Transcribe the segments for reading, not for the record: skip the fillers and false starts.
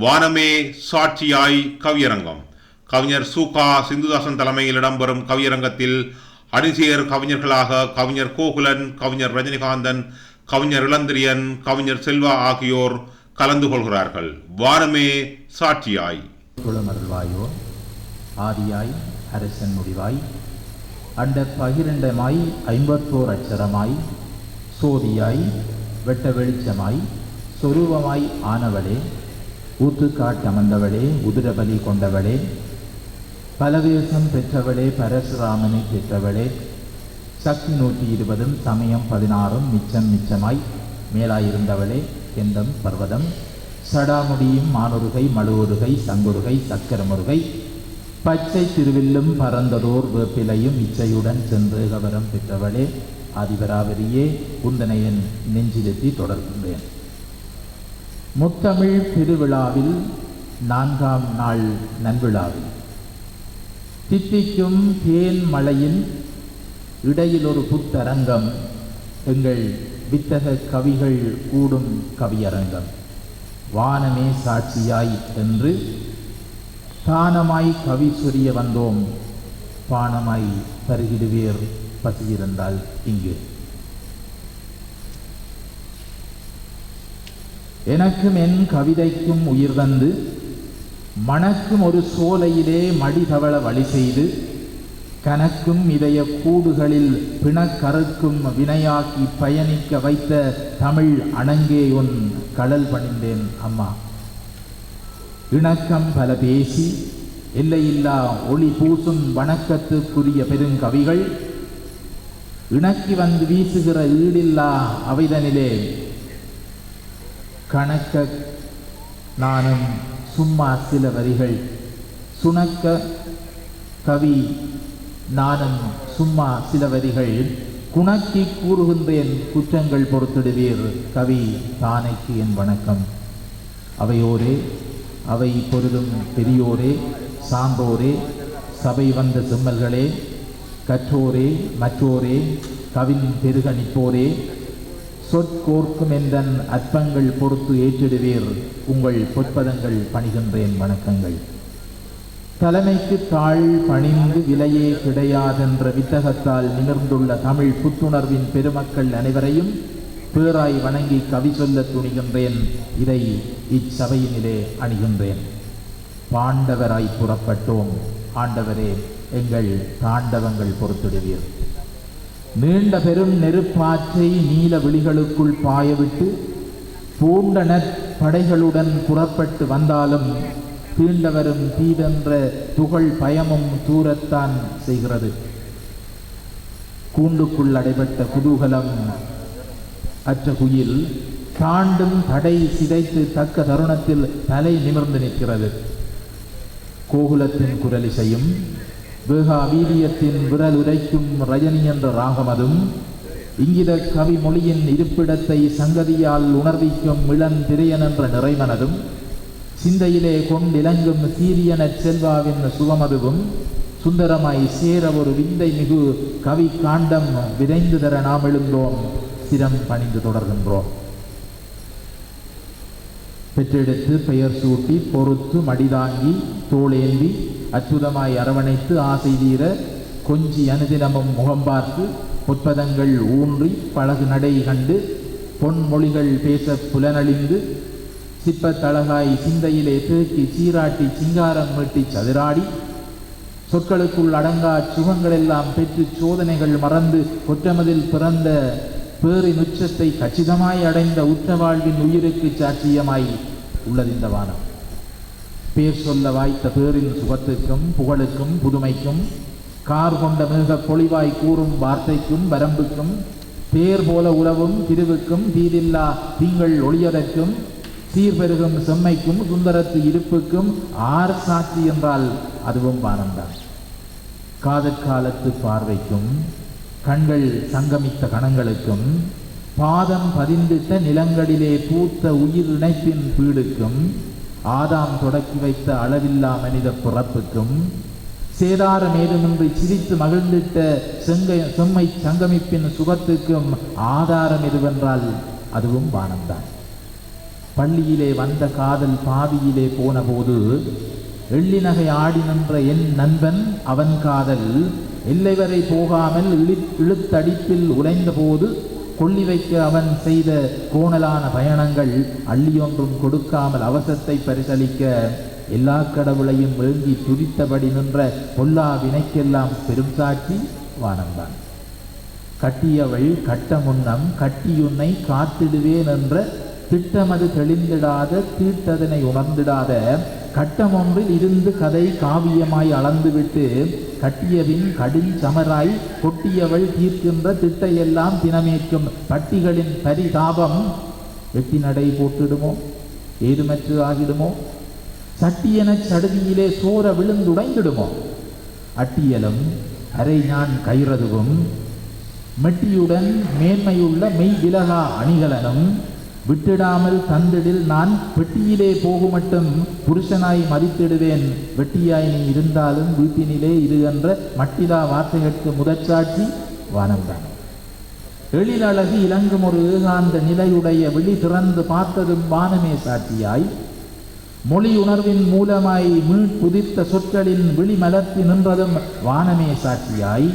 வானமே சாட்சியாய் கவியரங்கம். கவிஞர் சூகா சிந்துதாசன் தலைமையில் இடம்பெறும் கவியரங்கத்தில் அணிசேர் கவிஞர்களாக கவிஞர் கோகுலன், கவிஞர் ரஜினிகாந்தன், கவிஞர் இளந்திரியன், கவிஞர் செல்வா ஆகியோர் கலந்து கொள்கிறார்கள். வானமே சாட்சியாய். குளமருள்வாயோ ஆதியாய் அரசன் முடிவாய் அண்ட பகிரண்டமாய் 51 அச்சரமாய் சோதியாய் வெட்ட வெளிச்சமாய் சொரூபமாய் ஆனவளே, ஊத்துக்காட்டமர்ந்தவளே, உதிரபலி கொண்டவளே, பலவேசம் பெற்றவளே, பரசுராமனை பெற்றவளே, சக்தி 120 சமயம் 16 மிச்சம் மிச்சமாய் மேலாயிருந்தவளே, கெண்டம் பர்வதம் சடாமுடியும் மானொருகை மழுவொருகை சங்குருகை சக்கரமுருகை பச்சை திருவில்லும் பறந்ததோர் வேப்பிலையும் இச்சையுடன் சென்று கவரம் பெற்றவளே, ஆதிபராவரியே, உந்தனையன் நெஞ்சிலெத்தி தொடர்கின்றேன். முத்தமிழ் திருவிழாவில் 4ஆம் நாள் நன்விழாவில் தித்திக்கும் தேன் மழையின் இடையில் ஒரு புத்தரங்கம், எங்கள் வித்தக கவிகள் கூடும் கவியரங்கம். வானமே சாட்சியாய் என்று தானமாய் கவி சொரிய வந்தோம், பானமாய் பருகிடுவேர் பசியிருந்தால் இங்கு. எனக்கும் என் கவிதைக்கும் உயிர் தந்து மணக்கும் ஒரு சோலையிலே மடிதவள வழி செய்து கனக்கும் இதய கூடுகளில் பிணக்கறுக்கும் வினையாக்கி பயணிக்க வைத்த தமிழ் அணங்கே உன் கடல் பணிந்தேன் அம்மா. இணக்கம் பல பேசி எல்லையில்லா ஒளி பூசும் வணக்கத்துக்குரிய பெருங்கவிகள் இணக்கி வந்து வீசுகிற ஈடில்லா அவைதனிலே கணக்க நானும் சும்மா சில வரிகள் சுணக்க கவி நானும் சும்மா சில வரிகள் குணக்கி கூறுகின்றேன் குற்றங்கள் பொறுத்திடுவீர் கவி தானைக்கு என் வணக்கம். அவையோரே, அவை பொருளும் பெரியோரே, சான்றோரே, சபை வந்த செம்மல்களே, கற்றோரே, மற்றோரே, கவின் பெருகணிப்போரே, சொற்கோர்க்கும் என்றன் அற்பங்கள் பொறுத்து ஏற்றிடுவீர் உங்கள் பொற்பதங்கள் பணிகின்றேன் வணக்கங்கள். தலைமைக்கு தாழ் பணிந்து விலையே கிடையாதென்ற வித்தகத்தால் நிமிர்ந்துள்ள தமிழ் புத்துணர்வின் பெருமக்கள் அனைவரையும் பேராய் வணங்கி கவி சொல்ல துணிகின்றேன். இதை இச்சபையினிலே அணிகின்றேன். பாண்டவராய் புறப்பட்டோம், ஆண்டவரே எங்கள் தாண்டவங்கள் பொறுத்திடுவீர். நீண்ட பெரும் நெருப்பாற்றை நீல விழிகளுக்குள் பாயவிட்டு பூண்ட நற்படைகளுடன் புறப்பட்டு வந்தாலும் தீண்டவரும் தீவென்ற துகள் பயமும் தூரத்தான் செய்கிறது. கூண்டுக்குள் அடைபட்ட குதூகலம் அற்ற குயில் தாண்டும் தடை சிதைத்து தக்க தருணத்தில் தலை நிமிர்ந்து நிற்கிறது. கோகுலத்தின் குரலிசையும் வேகா வீரியத்தின் விரல் உரைக்கும் ரஜினி என்ற ராகமதும் இங்கித கவி மொழியின் இருப்பிடத்தை சங்கதியால் உணர்விக்கும் இளன் திரையன் என்ற நிறைமனதும் சிந்தையிலே கொண்டிலங்கும் சீரியன செல்வாவின் சுகமதுவும் சுந்தரமாய் சேர ஒரு விந்தை மிகு கவி காண்டம் விரைந்து தர நாம் எழுந்தோம், சிரம் பணிந்து தொடர்கின்றோம். பெற்றெடுத்து பெயர் சூட்டி பொறுத்து மடிதாங்கி தோளேந்தி அற்புதமாய் அரவணைத்து ஆசை தீர கொஞ்சி அனுதினமும் முகம் பார்த்து பொற்பதங்கள் ஊன்றி பழகு நடை கண்டு பொன்மொழிகள் பேச புலனழிந்து சிப்பத்தழகாய் சிந்தையிலே தேக்கி சீராட்டி சிங்காரம் மீட்டி சதுராடி சொற்களுக்குள் அடங்கா சுகங்களெல்லாம் பெற்று சோதனைகள் மறந்து ஒற்றமதில் பிறந்த பேரின் உச்சத்தை கச்சிதமாய் அடைந்த உற்ற வாழ்வின் உயிருக்கு சாட்சியமாய் உள்ளது இந்த வானம். பேர் சொல்ல வாய்த்த பேரின் சுகத்துக்கும் புகழுக்கும் புதுமைக்கும் கார் கொண்ட மிக பொழிவாய் கூறும் வார்த்தைக்கும் வரம்புக்கும் தேர் போல உறவும் திருவுக்கும் தீதில்லா திங்கள் ஒளியதற்கும் சீர்பெருகும் செம்மைக்கும் சுந்தரத்து இருப்புக்கும் ஆர் சாட்சி என்றால் அதுவும் வானம்தான். காதற்காலத்து பார்வைக்கும் கண்கள் சங்கமித்த கணங்களுக்கும் பாதம் பதிந்திட்ட நிலங்களிலே பூத்த உயிர் இணைப்பின் வீடுக்கும் ஆதாம் தொடக்கி வைத்த அளவில்லா மனித பிறப்புக்கும் சேதாரம் ஏதுமின்றி சிரித்து மகிழ்ந்திட்ட செம்மை சங்கமிப்பின் சுகத்துக்கும் ஆதாரம் எதுவென்றால் அதுவும் வானம்தான். பள்ளியிலே வந்த காதல் பாதியிலே போன போது எள்ளிநகை ஆடி நின்ற என் நண்பன் அவன் காதல் எல்லை வரை போகாமல் இழுத்தடிப்பில் உடைந்த போது கொள்ளி வைக்க அவன் செய்த கோணலான பயணங்கள் அள்ளியொன்றும் கொடுக்காமல் அவசத்தை பரிசளிக்க எல்லா கடவுளையும் வேங்கி துதித்தபடி நின்ற பொல்லா வினைக்கெல்லாம் பெரும் சாட்சி வானம்தான். கட்டியவள் கட்ட முன்னம் கட்டியுன்னை காத்திடுவேன் என்ற திட்டமது தெளிந்திடாத தீட்டதனை உணர்ந்திடாத கட்டம் ஒன்றில் இருந்து கதை காவியமாய் அளந்துவிட்டு கட்டியவின் கடில் சமராய் கொட்டியவள் தீர்க்கின்ற திட்டையெல்லாம் தினமேற்கும் பட்டிகளின் பரிதாபம் வெட்டி நடை போட்டிடுமோ, ஏதுமற்று ஆகிடுமோ, சட்டியென சடுதியிலே சோர விழுந்துடைந்திடுமோ, அட்டியலும் அரை ஞான் கைரதுவும் மெட்டியுடன் மேன்மையுள்ள மெய் விலகா அணிகலனும் விட்டிடாமல் தந்திடில் நான் பெட்டியிலே போகுமட்டும் புருஷனாய் மதித்திடுவேன், வெட்டியாய் நீ இருந்தாலும் வீட்டினிலே இரு என்ற மட்டிலா வார்த்தைகளுக்கு முதற்சாட்சி வானம்தான். எழிலழகு இலங்கும் ஒரு ஏகாந்த நிலையுடைய விழி திறந்து பார்த்ததும் வானமே சாட்சியாய், மொழி உணர்வின் மூலமாய் மீட்புதித்த சொற்களின் விழி மலர்த்தி நின்றதும் வானமே சாட்சியாய்,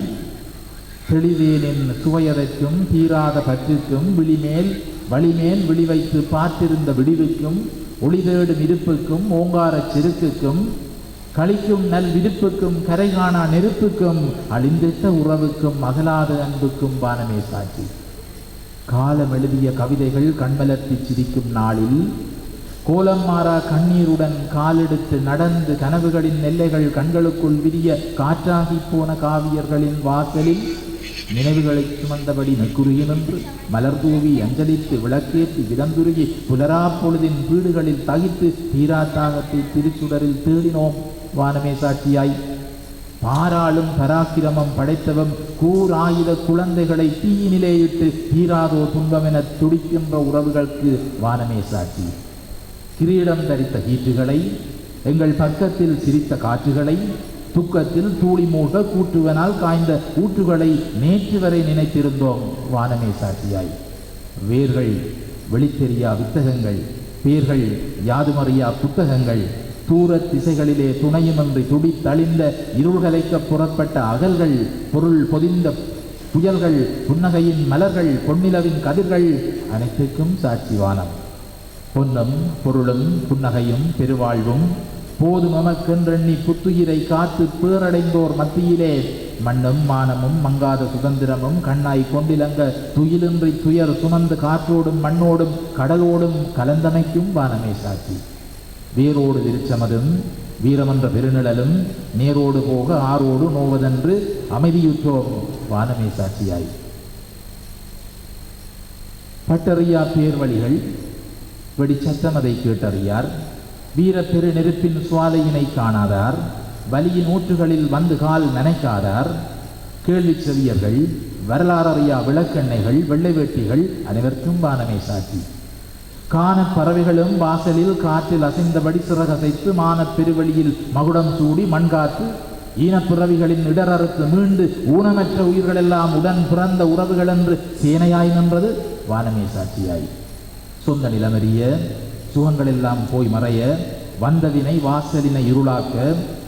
தெளிவேலின் சுவையதற்கும் தீராத பற்றுக்கும் வழிமேல் விழி வைத்து பார்த்திருந்த விடிவுக்கும் ஒளி தேடும் இருப்புக்கும் ஓங்காரச் செருக்குக்கும் களிக்கும் நல் விருப்புக்கும் கரை காணா நெருப்புக்கும் அழிந்திட்ட உறவுக்கும் அகலாத அன்புக்கும் வானமே சாட்சி. காலம் எழுதிய கவிதைகள் கண்மலர்த்தி சிரிக்கும் நாளில் கோலம் மாறா கண்ணீருடன் காலெடுத்து நடந்து கனவுகளின் எல்லைகள் கண்களுக்குள் விரிய காற்றாகி போன காவியர்களின் வாசலில் நினைவுகளை சுமந்தபடி நெக்குருகி நின்று மலர் தூவி அஞ்சலித்து விளக்கேற்றி விதந்துருகி புலரா பொழுதின் வீடுகளில் தகித்து தீராத்தாகத்தை திருச்சுடரில் தேடினோம் வானமே சாட்சியாய். பாராளும் பராக்கிரமம் படைத்தவம் கூர் ஆயுத குழந்தைகளை தீயினிலேயிட்டு தீராதோ துன்பமென துடிக்கின்ற உறவுகளுக்கு வானமே சாட்சி. கிரீடம் தரித்த கீற்றுகளை, எங்கள் பக்கத்தில் சிரித்த காற்றுகளை, துக்கத்தில் தூளி மூழ்க கூற்றுவனால் காய்ந்த ஊற்றுகளை நேற்று வரை நினைத்திருந்தோம் வானமே சாட்சியாய். வேர்கள் வெளித்தெரியா வித்தகங்கள், பேர்கள் யாதுமறியா புத்தகங்கள், தூரத் திசைகளிலே துணையுமின்றி துடித்தழிந்த இருள்கலைக்க புறப்பட்ட அகல்கள், பொருள் பொதிந்த புயல்கள், புன்னகையின் மலர்கள், பொன்னிலவின் கதிர்கள் அனைத்துக்கும் சாட்சி வானம். பொன்னும் பொருளும் புன்னகையும் பெருவாழ்வும் போதும் எமக்கென்றெண்ணி புத்துயிரை காத்து பேரடைந்தோர் மத்தியிலே மண்ணும் மானமும் மங்காத சுதந்திரமும் கண்ணாய் கொண்டிலங்க துயிலின்றி துயர் சுமந்து காற்றோடும் மண்ணோடும் கடலோடும் கலந்தமைக்கும் வானமே சாட்சி. வேரோடு விருச்சமதும் வீரமன்ற பெருநிழலும் நேரோடு போக ஆரோடு நோவதென்று அமைதியுற்றோம் வானமே சாட்சியாய். பட்டறியா பேர்வழிகள் வெடிச்சத்தமதை கேட்டறியார், வீர பெரு நெருப்பின் சுவாலையினை காணாதார், வலியின் ஊற்றுகளில் வந்து கால் நனைக்காதார், கேள்வி செவியர்கள், வரலாறறியா விளக்கெண்ணைகள், வெள்ளை வேட்டிகள் அனைவருக்கும் வானமே சாட்சி. காணப் பறவைகளும் வாசலில் காற்றில் அசைந்தபடி சிறகசைத்து மானப் பெருவெளியில் மகுடம் சூடி மண்காத்து ஈனப்பிறவிகளின் இடரறுத்து மீண்டு ஊனமற்ற உயிர்களெல்லாம் உடன் பிறந்த உறவுகள் என்று சேனையாய் நின்றது வானமே சாட்சியாய். சொந்த நிலமறிய சுகங்களெல்லாம் போய் மறைய வந்தவினை வாசலினை இருளாக்க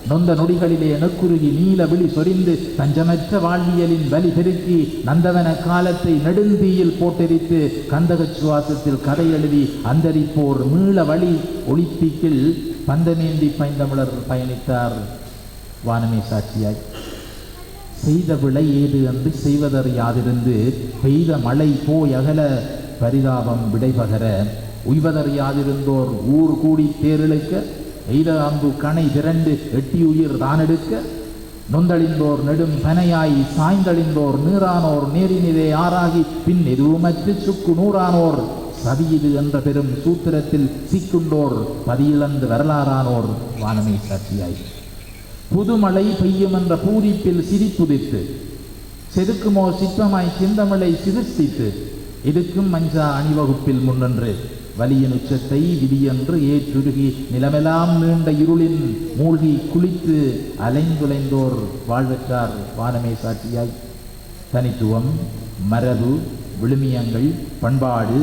நொந்த நொடிகளிலே நெக்குருகி நீல விழி சொரிந்து தஞ்சமற்ற வாழ்வியலின் வலி பெருக்கி நந்தவன காலத்தை நெடுந்தீயில் போட்டெரித்து கந்தக சுவாசத்தில் கதை எழுதி அந்தரிப்போர் மீள வழி ஒளிப்பீக்கில் பந்தமேந்தி பைந்தமிழர் பயணித்தார் வானமே சாட்சியாய். செய்த விளை ஏது என்று செய்வதறியாதிருந்து பெய்த மழை போய் அகல பரிதாபம் விடைபகர உய்வதறியாதிருந்தோர் ஊர் கூடி தேரிழைக்க எய்த அம்பு கணை திரண்டு எட்டியுயிர் தானெடுக்க நொந்தழிந்தோர் நெடும் பனையாய் சாய்ந்தழிந்தோர் நீரானோர் நேரினிலே ஆறாகி பின் எதுவுமற்று சுக்கு நூறானோர் சதியிது என்ற பெரும் சூத்திரத்தில் சிக்குண்டோர் பதியிழந்து வரலாறானோர் வானமே சாட்சியாய். புதுமழை பெய்யும் என்ற பூரிப்பில் சிரிப்புதித்து செதுக்குமோ சிற்பமாய் சிந்தமிழை சிருஷ்டித்து எதுக்கும் மஞ்சா அணிவகுப்பில் முன்னன்று வலியின் உச்சத்தை விதியென்று ஏற்றுருகி நிலமெல்லாம் நீண்ட இருளின் மூழ்கி குளித்து அலைந்துளைந்தோர் வாழ்வற்றார் வானமே சாட்சியாய். தனித்துவம், மரபு, விழுமியங்கள், பண்பாடு,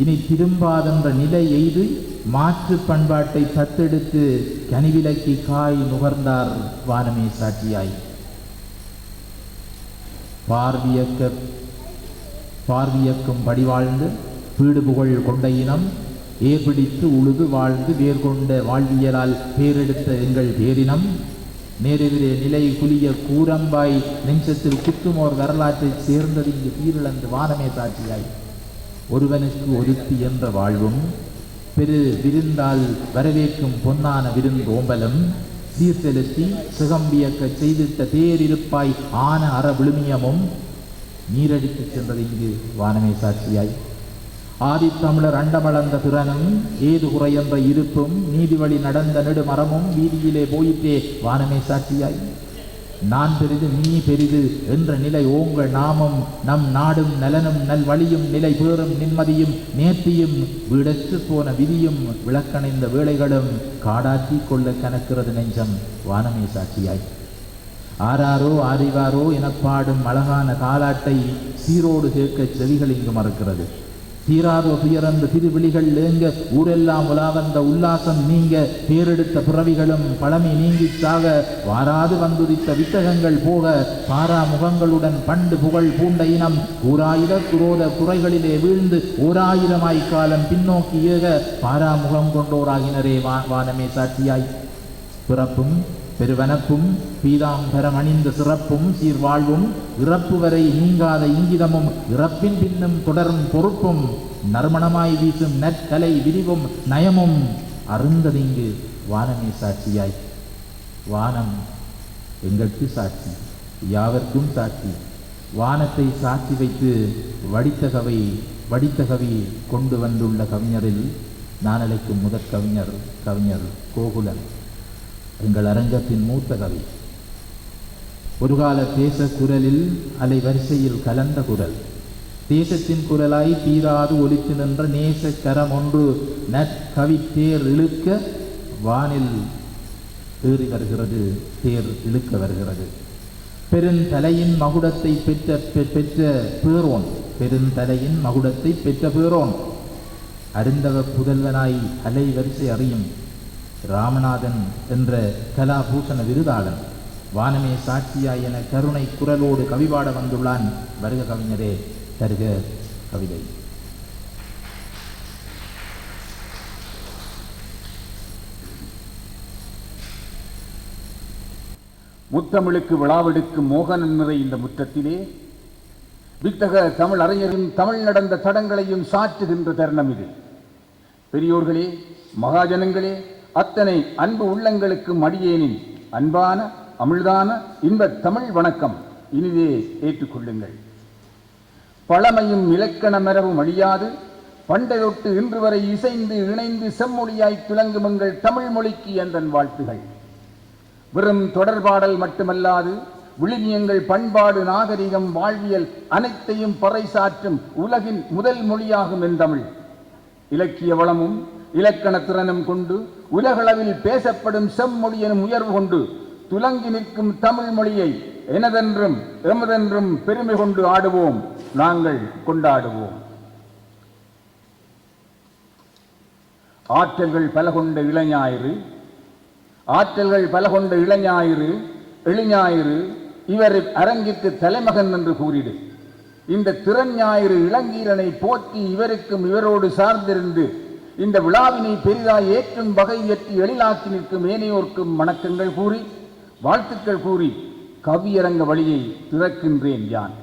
இனி திரும்பாதென்ற நிலை எய்து மாற்று பண்பாட்டை தத்தெடுத்து கனிவிலக்கி காய் நுகர்ந்தார் வானமே சாட்சியாய். பார்வியக்கும் படிவாழ்ந்து பீடு புகழ் கொண்ட இனம் ஏபிடித்து உழுது வாழ்ந்து வேர் கொண்ட வாழ்வியலால் பேரெடுத்த எங்கள் பேரினம் நேரெதிரே நிலை குலிய கூரம்பாய் நெஞ்சத்தில் குத்துமோர் வரலாற்றை சேர்ந்தது இங்கு தீரிழந்து வானமே சாட்சியாய். ஒருவனுக்கு ஒருத்தி என்ற வாழ்வும் பெரு விருந்தால் வரவேற்கும் பொன்னான விருந்தோம்பலும் சீர்செலுத்தி சுகம்பியக்க செய்திட்ட தேரிருப்பாய் ஆன அற விழுமியமும் நீரடித்து சென்றது இங்கு வானமே சாட்சியாய். ஆதித்தமிழர் அண்டமளந்த திறனும் ஏது குறையென்ற இருப்பும் நீதி வழி நடந்த நெடுமரமும் வீதியிலே போயிற்றே வானமே சாட்சியாய். நான் பெரிது நீ பெரிது என்ற நிலை ஓங்க நாமும் நம் நாடும் நலனும் நல்வழியும் நிலை பேறும் நிம்மதியும் நேர்த்தியும் வீடற்று போன விதியும் விளக்கணைந்த வேளைகளும் காடாற்றி கொள்ள கணக்கிறது நெஞ்சம் வானமே சாட்சியாய். ஆராரோ அறிவாரோ எனப்பாடும் அழகான காலாட்டை சீரோடு கேட்க செவிகள் இங்கு மறுக்கிறது. தீராதோ துயரந்த திருவிழிகள் ஏங்க ஊரெல்லாம் உலாவந்த உல்லாசம் நீங்க பேரெடுத்த பிறவிகளும் பழமை நீங்கி சாக வாராது வந்துதித்த வித்தகங்கள் போக பாரா முகங்களுடன் பண்டு புகழ் பூண்ட இனம் ஓராயிர குரோத குறைகளிலே வீழ்ந்து ஓராயிரமாய் காலம் பின்னோக்கி ஏக பாரா முகம் கொண்டோராகினரே வானமே சாட்சியாய். பிறப்பும் பெருவனப்பும் பீதாம்பரம் அணிந்த சிறப்பும் சீர்வாழ்வும் இறப்பு வரை நீங்காத இங்கிதமும் இறப்பின் பின்னும் தொடரும் பொறுப்பும் நறுமணமாய் வீசும் நற்கலை விரிவும் நயமும் அருந்ததிங்கு வானமே சாட்சியாய். வானம் எங்களுக்கு சாட்சி, யாவர்க்கும் சாட்சி. வானத்தை சாட்சி வைத்து வடித்த கவி கொண்டு வந்துள்ள கவிஞரில் நான் அழைக்கும் முதற் கவிஞர் கோகுலன், எங்கள் அரங்கத்தின் மூத்த கவி. ஒருகால தேச குரலில் அலை வரிசையில் கலந்த குரல், தேசத்தின் குரலாய் தீராது ஒலித்து நின்ற நேச கரம் ஒன்று நற்கவி தேர் இழுக்க வானில் ஏறி வருகிறது, தேர் இழுக்க வருகிறது. பெருந்தலையின் மகுடத்தை பெற்ற பேரோன், பெருந்தலையின் மகுடத்தை பெற்ற பேரோன், அருந்தவ புதல்வனாய் அலை வரிசை அறியும் ராமநாதன் என்ற கலாபூஷண விருதாளன் வானமே சாட்சியாய் என கருணை குரலோடு கவிபாட வந்துள்ளான். வருக கவிஞரே, தருக கவிதை. முத்தமிழுக்கு விழாவெடுக்கும் மோகனன் நிறை இந்த முற்றத்திலே வித்தக தமிழ் அறிஞரின் தமிழ் நடந்த தடங்களையும் சாற்றுகின்ற தருணம் இது. பெரியோர்களே, மகாஜனங்களே, அத்தனை அன்பு உள்ளங்களுக்கும் அடியேனின் அன்பான அமிழ்தான இன்ப தமிழ் வணக்கம் இனிதே ஏற்றுக்கொள்ளுங்கள். பழமையும் இலக்கண மரபும் அழியாது பண்டையொட்டு இன்று வரை இசைந்து இணைந்து செம்மொழியாய் துலங்கும் எங்கள் தமிழ் மொழிக்கு எந்தன் வாழ்த்துகள். வெறும் தொடர்பாடல் மட்டுமல்லாது விழுமியங்கள், பண்பாடு, நாகரிகம், வாழ்வியல் அனைத்தையும் பறைசாற்றும் உலகின் முதல் மொழியாகும் என் தமிழ். இலக்கிய வளமும் இலக்கண திறனும் கொண்டு உலகளவில் பேசப்படும் செம்மொழி எனும் உயர்வு கொண்டு துலங்கி நிற்கும் தமிழ் மொழியை எனதென்றும் எமதென்றும் பெருமை கொண்டு ஆடுவோம், நாங்கள் கொண்டாடுவோம். ஆற்றல்கள் பல கொண்ட இளைஞாயிறு எளிஞாயிறு இவர் அரங்கிற்கு தலைமகன் என்று கூறிடு. இந்த திறஞாயிறு இளங்கீரனை போற்றி இவருக்கும் இவரோடு சார்ந்திருந்து இந்த விழாவினை பெரிதாய் ஏற்றும் வகை ஏற்றி எழிலாக்கி நிற்கும் ஏனையோர்க்கும் வணக்கங்கள் கூறி வாழ்த்துக்கள் கூறி கவியரங்க வழியை திறக்கின்றேன் யான்.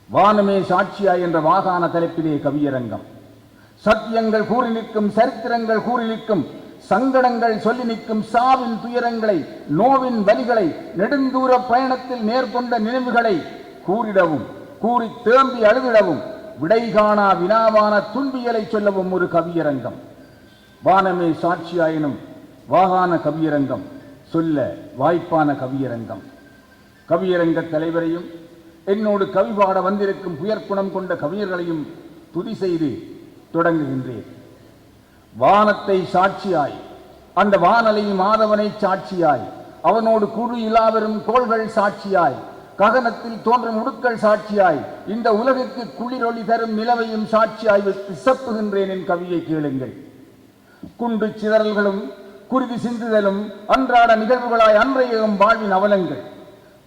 வானமே சாட்சியாய் என்ற வாகான தலைப்பிலே கவியரங்கம். சத்தியங்கள் கூறி நிற்கும், சரித்திரங்கள் கூறி நிற்கும், சங்கடங்கள் சொல்லி நிற்கும், சாவின் துயரங்களை, நோவின் வலிகளை, நெடுந்தூர பயணத்தில் நேர்கொண்ட நினைவுகளை கூறிடவும் கூறி தேம்பி அழுதிடவும் விடைகாணா வினாவான துன்பியலை சொல்லவும் ஒரு கவியரங்கம். வானமே சாட்சியாயினும் வாகான கவியரங்கம், சொல்ல வாய்ப்பான கவியரங்கம். கவியரங்க தலைவரையும் என்னோடு கவிபாட வந்திருக்கும் புயற்குணம் கொண்ட கவிஞர்களையும் துதி செய்து தொடங்குகின்றேன். வானத்தை சாட்சியாய், அந்த வானலை மாதவனை சாட்சியாய், அவனோடு குழு இலாவரும் கோள்கள் சாட்சியாய், ககனத்தில் தோன்றும் உடுக்கள் சாட்சியாய் இந்த உலகுக்கு குளிரொளி தரும் நிலவையும் சாட்சியாய் வைத்து செப்புகின்றேன் என் கவியை கேளுங்கள். குண்டு சிதறல்களும் குருதி சிந்துதலும் அன்றாட நிகழ்வுகளாய் அன்றையும் வாழ்வின் அவலங்கள்.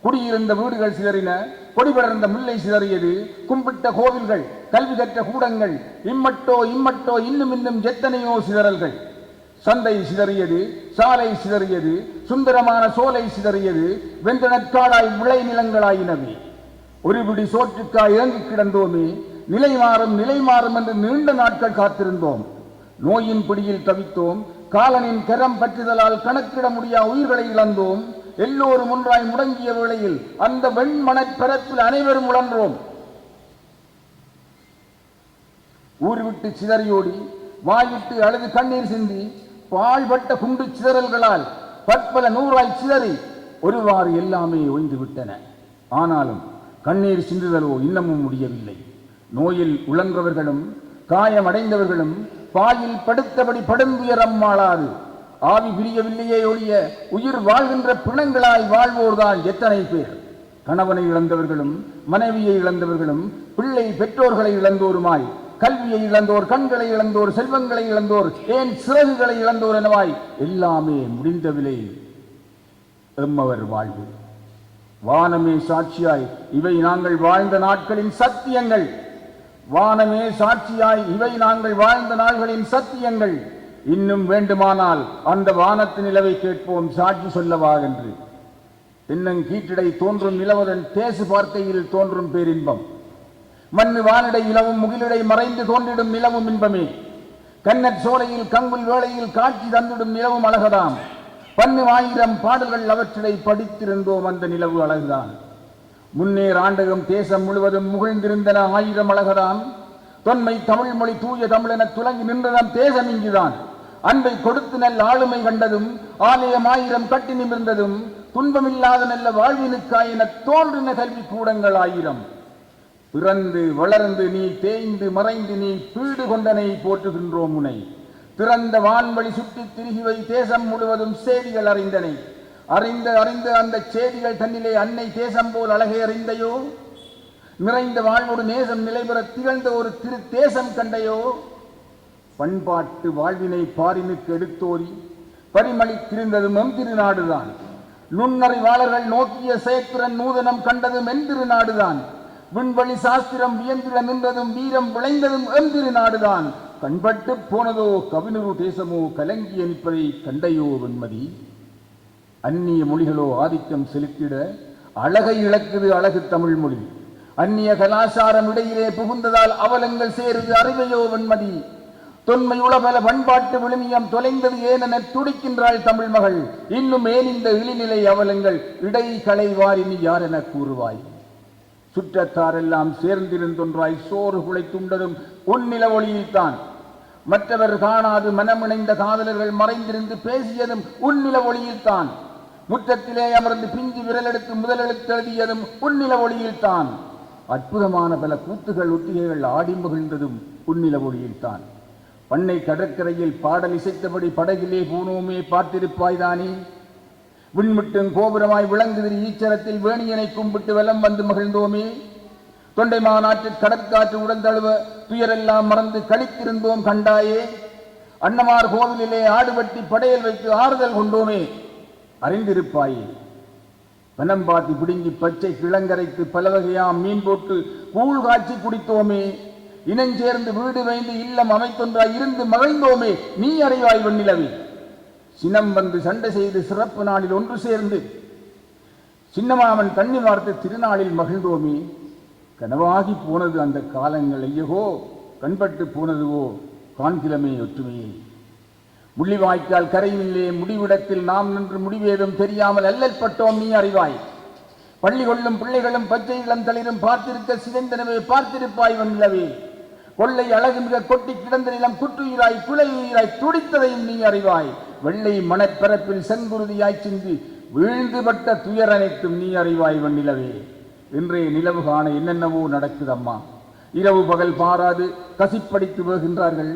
குடியிருந்த வீடுகள் சிதறின, கொடிபடர்ந்த முல்லை சிதறியது, கும்பிட்ட கோவில்கள், கல்வி கற்ற கூடங்கள், இம்மட்டோ இன்னும் எத்தனையோ சிதறல்கள். சந்தை சிதறியது, சாலை சிதறியது, சுந்தரமான சோலை சிதறியது, வென்ற நற்காடாய் விளை நிலங்களாயினவே. ஒரு பிடி சோற்றுக்காய் இறங்கி கிடந்தோமே, நிலை மாறும் என்று நீண்ட நாட்கள் காத்திருந்தோம். நோயின் பிடியில் தவித்தோம், காலனின் கரம் பற்றுதலால் கணக்கிட முடியா உயிர்களை இழந்தோம். எல்லோரும் ஒன்றாய் முடங்கிய வேளையில் அந்த வெண்மணற் பரப்பில் அனைவரும் உழன்றோம். ஊர் விட்டு சிதறியோடி, வாய்விட்டு அழுது கண்ணீர் சிந்தி, பாழ்பட்ட குண்டு சிதறல்களால் பற்பல நூறாய் சிதறி ஒருவாறு எல்லாமே ஓய்ந்து விட்டன. ஆனாலும் கண்ணீர் சிந்துதலோ இன்னமும் முடியவில்லை. நோயில் உழன்றவர்களும் காயமடைந்தவர்களும் பாயில் படுத்தபடி படுந்துயரம் மாளாது. ஆவி பிரியவில்லையே ஒழிய உயிர் வாழ்கின்ற பிணங்களாய் வாழ்வோர்தான் எத்தனை பேர். கணவனை இழந்தவர்களும் மனைவியை இழந்தவர்களும் பிள்ளை பெற்றோர்களை இழந்தோருமாய், கல்வியை இழந்தோர், கண்களை இழந்தோர், செல்வங்களை இழந்தோர், ஏன் சிறகுகளை இழந்தோர் எனவாய் எல்லாமே முடிந்த விலை எம்மவர் வாழ்வு. வானமே சாட்சியாய் இவை நாங்கள் வாழ்ந்த நாட்களின் சத்தியங்கள். வானமே சாட்சியாய் இவை நாங்கள் வாழ்ந்த நாள்களின் சத்தியங்கள். இன்னும் வேண்டுமானால் அந்த வானத்து நிலவை கேட்போம் சாட்சி சொல்லவா என்று. தென்னங்கீற்றிடை தோன்றும் நிலவதன் தேசு பார்க்கையில் தோன்றும் பேரின்பம். மண்ணு வானிடை இலவும் முகிலிடை மறைந்து தோன்றிடும் நிலவும் இன்பமே. கண்ணற் சோலையில் கங்குல் வேளையில் காட்சி தந்திடும் நிலவும் அழகதாம். 10,000 பாடல்கள் அவற்றிடை படித்திருந்தோம், அந்த நிலவு அழகுதான். முன்னேர் ஆண்டகம் தேசம் முழுவதும் முகிழ்ந்திருந்தன 1000 அழகதான். தொன்மை தமிழ் மொழி தூய தமிழென துலங்கி நின்றதாம் தேசம் இங்குதான். அன்பை கொடுத்து நல்ல ஆளுமை கண்டதும், ஆலயம் 1000 கட்டி நிமிர்ந்ததும், துன்பமில்லாத நல்ல வாழ்வினுக்காயின தோன்றின கல்வி கூடங்கள் 1000. பிறந்து வளர்ந்து நீ தேய்ந்து மறைந்து நீ பீடு கொண்டனை போற்றுகின்றோம் உனை. திறந்த வான்வழி சுற்றி திரிகிவை தேசம் முழுவதும் செய்திகள் அறிந்தனை. அறிந்து அந்த செய்திகள் தன்னிலே அன்னை தேசம் போல் அழகை அறிந்தையோ? நிறைந்த வாழ்வோடு நேசம் நிலைபெற திகழ்ந்த ஒரு திரு தேசம் கண்டையோ? பண்பாட்டு வாழ்வினை பாரினுக்கு எடுத்தோரி பரிமளித்திருந்ததும் எம் திருநாடுதான். நுண்ணறிவாளர்கள் நோக்கிய செயற்திறன் நூதனம் கண்டதும் என் திருநாடுதான். விண்வெளி சாஸ்திரம் வியந்திர நின்றதும் வீரம் விளைந்ததும் எம் திருநாடுதான். கண்பட்டு போனதோ கவினுரு தேசமோ கலங்கிய நிற்பதை கண்டையோ வெண்மதி. அந்நிய மொழிகளோ ஆதிக்கம் செலுத்திட அழகை இழக்குது அழகு தமிழ் மொழி. அந்நிய கலாச்சாரம் இடையிலே புகுந்ததால் அவலங்கள் சேருது அறிவையோ வெண்மதி. தொன்மை உளபல பண்பாட்டு விழுமியம் தொலைந்தது ஏனென துடிக்கின்றாள் தமிழ் மகள். இன்னும் ஏன் இந்த இழிநிலை அவலங்கள் இடை களைவாரினி யாரென கூறுவாய்? சுற்றத்தாரெல்லாம் சேர்ந்திருந்தொன்றாய் சோறு குலைத்துண்டதும் உன்னில ஒளியில்தான். மற்றவர் காணாது மனமிணைந்த காதலர்கள் மறைந்திருந்து பேசியதும் உன்னில ஒளியில்தான். முற்றத்திலே அமர்ந்து பிஞ்சு விரலெடுத்து முதலெழுத்து எழுதியதும் உன்னில ஒளியில்தான். அற்புதமான பல கூத்துகள் ஒத்திகைகள் ஆடி மகிழ்ந்ததும் உன்னில ஒளியில்தான். பண்ணை கடற்கரையில் பாடல் இசைத்தபடி படகிலே போனோமே பார்த்திருப்பாய்தானே. விண்மிட்டும் கோபுரமாய் விளங்குதிரி ஈச்சரத்தில் வேணியனை கும்பிட்டு வெள்ளம் வந்து மகிழ்ந்தோமே. தொண்டை மாநாட்டில் கடற்காற்று உடந்தழுவ துயரெல்லாம் மறந்து கழித்திருந்தோம் கண்டாயே. அன்னமார் கோவிலிலே ஆடுபட்டி படையல் வைத்து ஆறுதல் கொண்டோமே அறிந்திருப்பாயே. பனம் பாத்தி பிடுங்கி பச்சை கிழங்கரைத்து பல வகையாம் மீன் போட்டு கூழ் காய்ச்சி குடித்தோமே. இனஞ்சேர்ந்து வீடு வைந்து இல்லம் அமைத்தொன்றாய் இருந்து மகிழ்ந்தோமே நீ அறிவாய் வெண்ணிலவே. சினம் வந்து சண்டை செய்து சிறப்பு நாளில் ஒன்று சேர்ந்து சின்னமாமன் தண்ணி வார்த்து திருநாளில் மகிழ்ந்தோமே. கனவாகி போனது அந்த காலங்கள் ஐயகோ, கண்பட்டு போனதுவோ காண்கிழமை ஒற்றுமையே. முள்ளிவாய்க்கால் கரையிலே முடிவிடத்தில் நாம் நின்று முடிவேதும் தெரியாமல் அல்லற்பட்டோம் நீ அறிவாய். பள்ளி கொள்ளும் பிள்ளைகளும் பச்சை இளம் தளிரும் பார்த்திருக்க சிதைந்தனவே பார்த்திருப்பாய் வெண்ணிலவே. கொள்ளை அழகு மிக கொட்டி கிடந்த நிலம் குற்றுயிராய் குலை உயிராய் துடித்ததையும் நீ அறிவாய். வெள்ளை மணப்பரப்பில் செங்குருதியாய் சிந்தி வீழ்ந்துபட்ட துயர் அனைத்தும் நீ அறிவாய் வெண்ணிலவே. இன்றைய நிலவு காண என்னென்னவோ நடக்குதம்மா. இரவு பகல் பாராது கசிப்படித்து வருகின்றார்கள்.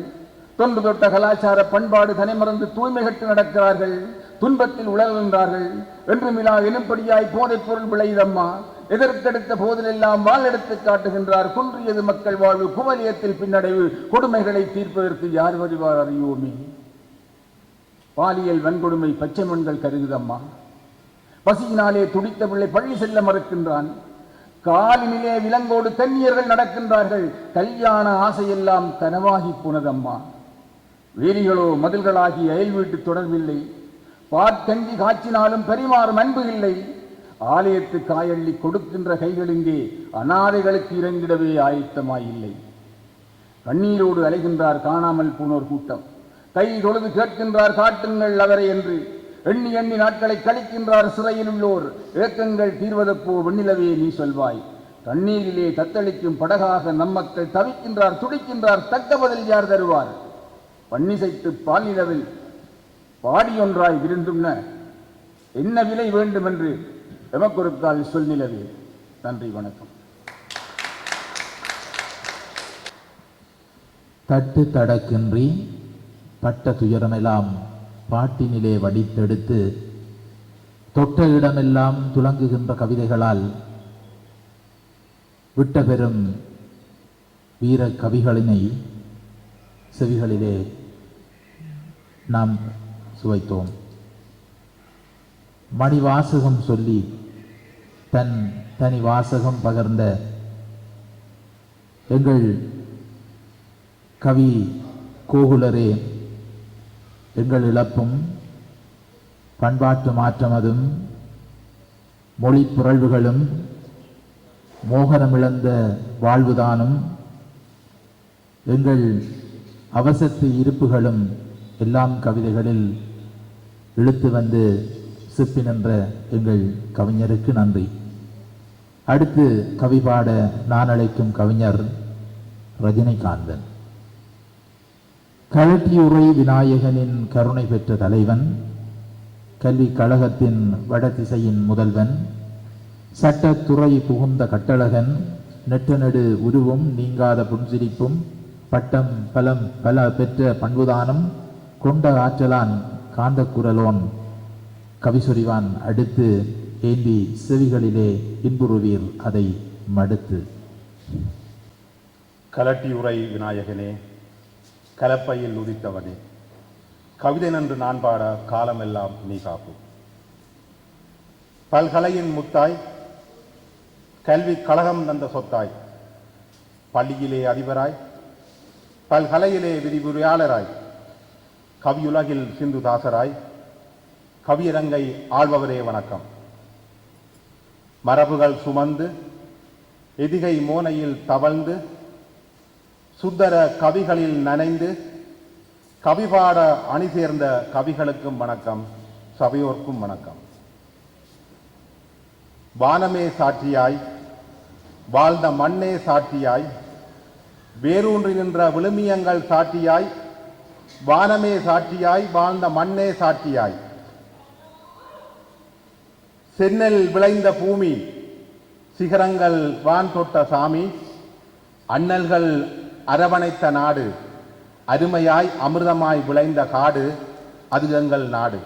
தொன்று தொட்ட கலாச்சார பண்பாடு தனை மறந்து தூய்மை கட்டு நடக்கிறார்கள். துன்பத்தில் உழல்கின்றார்கள். என்று மிலா எனும்படியாய் போதைப் பொருள் விளையுதம்மா. எதற்கெடுத்த போதிலெல்லாம் வாள் எடுத்து காட்டுகின்றார். குன்றியது மக்கள் வாழ்வு, குவலியத்தில் பின்னடைவு, கொடுமைகளை தீர்ப்பதற்கு யார் வருவார் அறியோமே. பாலியல் வன்கொடுமை பச்சை மண்கள் கருகுதம்மா. பசியினாலே துடித்த பிள்ளை பள்ளி செல்ல மறுக்கின்றான். காலினிலே விலங்கோடு கன்னியர்கள் நடக்கின்றார்கள். கல்யாண ஆசையெல்லாம் கனவாகி போனதம்மா. வேலிகளோ மதில்களாகி அயல் வீட்டு தொடர்பில்லை. பாற்கஞ்சி காய்ச்சினாலும் பரிமாறும் அன்பு இல்லை. ஆலயத்து காயள்ளி கொடுக்கின்ற கைகளிங்கே அனாதைகளுக்கு இறங்கிடவே ஆயத்தமாயில்லை. கண்ணீரோடு அலைகின்றார் காணாமல் போனோர் கூட்டம். கை தொழுது கேட்கின்றார் காட்டுங்கள் அவரை என்று. எண்ணி எண்ணி நாட்களை கழிக்கின்றார் சிறையில் உள்ளோர். ஏக்கங்கள் தீர்வதப்போ வெண்ணிலவே நீ சொல்வாய். தண்ணீரிலே தத்தளிக்கும் படகாக நம்மக்கள் தவிக்கின்றார், துடிக்கின்றார். தக்க பதில் யார் தருவார்? பன்னிசைத்து பாலிலவில் பாடியொன்றாய் விருந்தும்ன என்ன விலை வேண்டும் என்று எமக்கொருக்கால் சொல் நிலவே. நன்றி, வணக்கம். தட்டு தடக்கின்றி பட்ட துயரமெல்லாம் பாட்டினிலே வடித்தெடுத்து தொட்ட இடமெல்லாம் துலங்குகின்ற கவிதைகளால் விட்ட பெறும் வீர கவிகளினை செவிகளிலே நாம் சுவைத்தோம். மணிவாசகம் சொல்லி தன் தனி வாசகம் பகர்ந்த எங்கள் கவி கோகுலரே, எங்கள் இழப்பும் பண்பாட்டு மாற்றமதும் மொழி புரள்வுகளும் மோகனமிழந்த வாழ்வுதானும் எங்கள் அவசத்து இருப்புகளும் எல்லாம் கவிதைகளில் இழுத்து வந்து சிப்பி நின்ற எங்கள் கவிஞருக்கு நன்றி. அடுத்து கவி பாட நான் அழைக்கும் கவிஞர் ரஜினிகாந்தன். கழட்டியுறை விநாயகனின் கருணை பெற்ற தலைவன், கல்விக் கழகத்தின் வடதிசையின் முதல்வன், சட்டத்துறை புகுந்த கட்டழகன், நெட்ட நெடு உருவும் நீங்காத புன்சிரிப்பும் பட்டம் பலம் பல பெற்ற பண்புதானம் கொண்ட ஆற்றலான் காந்தக்குரலோன் கவிசொரிவான் அடுத்து ஏந்தி செவிகளிலே இன்புறுவீர் அதை மடுத்து. கலட்டியுறை விநாயகனே, கலப்பையில் உதித்தவனே, கவிதை நன்று நான் பாட காலமெல்லாம் நீ காப்பு. பல்கலையின் முத்தாய், கல்வி கழகம் தந்த சொத்தாய், பள்ளியிலே அதிபராய், பல்கலையிலே விரிவுரையாளராய், கவியுலகில் சிந்துதாசராய், கவியரங்கை ஆள்பவரே வணக்கம். மரபுகள் சுமந்து எதிகை மோனையில் தவழ்ந்து சுந்தர கவிகளில் நனைந்து கவிபாட அணி சேர்ந்த கவிகளுக்கும் வணக்கம், சபையோர்க்கும் வணக்கம். வானமே சாட்சியாய், வாழ்ந்த மண்ணே சாட்சியாய், வேரூன்றி நின்ற விழுமியங்கள் சாட்சியாய், வானமே சாட்சியாய், வாழ்ந்த மண்ணே சாட்சியாய், சென்னல் விளைந்த பூமி, சிகரங்கள் வான் தொட்ட சாமி, அண்ணல்கள் அரவணைத்த நாடு, அருமையாய் அமிர்தமாய் விளைந்த காடு, அது எங்கள் நாடு.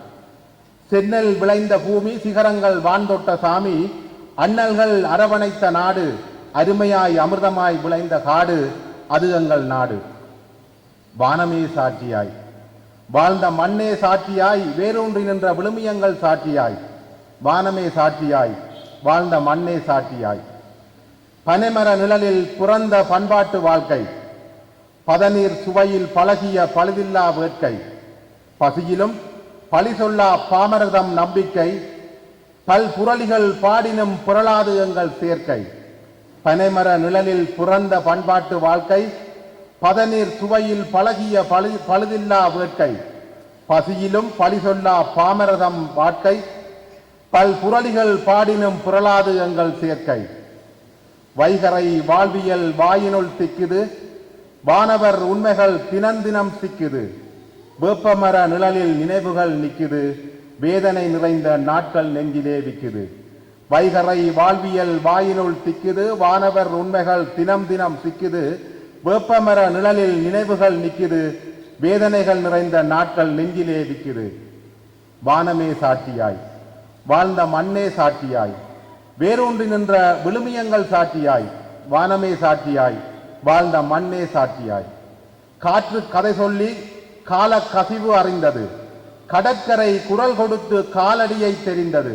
சென்னல் விளைந்த பூமி, சிகரங்கள் வான் தொட்ட சாமி, அண்ணல்கள் அரவணைத்த நாடு, அருமையாய் அமிர்தமாய் விளைந்த காடு, அது எங்கள் நாடு. வானமே சாட்சியாய், வாழ்ந்த மண்ணே சாட்சியாய், வேரூன்றி நின்ற விழுமியங்கள் சாட்சியாய், வானமே சாட்சியாய், வாழ்ந்த மண்ணே சாட்சியாய், பனைமர நிழலில் புறந்த பண்பாட்டு வாழ்க்கை, பதநீர் சுவையில் பழகிய பழுதில்லா வேட்கை, பசியிலும் பழி சொல்லா பாமரதம் நம்பிக்கை, பல் புரளிகள் பாடினும் புரளாது எங்கள் சேர்க்கை. பனைமர நிழலில் புறந்த பண்பாட்டு வாழ்க்கை, பதநீர் சுவையில் பழகிய பழுதில்லா வேட்கை, பசியிலும் பழி சொல்லா பாமரதம் வாழ்க்கை, பல் புரளிகள் பாடினும் புரளாது எங்கள் சேர்க்கை. வைகரை வாழ்வியல் வாயினுள் திக்குது, வானவர் உண்மைகள் தினந்தினம் சிக்குது, வேப்பமர நிழலில் நினைவுகள் நிக்குது, வேதனை நிறைந்த நாட்கள் நெஞ்சிலே விக்குது. வைகரை வாழ்வியல் வாயினுள் திக்குது, வானவர் உண்மைகள் தினம் தினம் சிக்குது, வேப்பமர நிழலில் நினைவுகள் நிக்குது, வேதனைகள் நிறைந்த நாட்கள் நெஞ்சிலே விக்குது. வானமே சாட்சியாய், வாழ்ந்த மண்ணே சாட்சியாய், வேரூன்றி நின்ற விழுமியங்கள் சாட்சியாய் வானமே சாட்சியாய் வாழ்ந்த மண்ணே சாட்சியாய் காற்று கதை சொல்லி கால கசிவு அறிந்தது கடற்கரை குரல் கொடுத்து காலடியை தெரிந்தது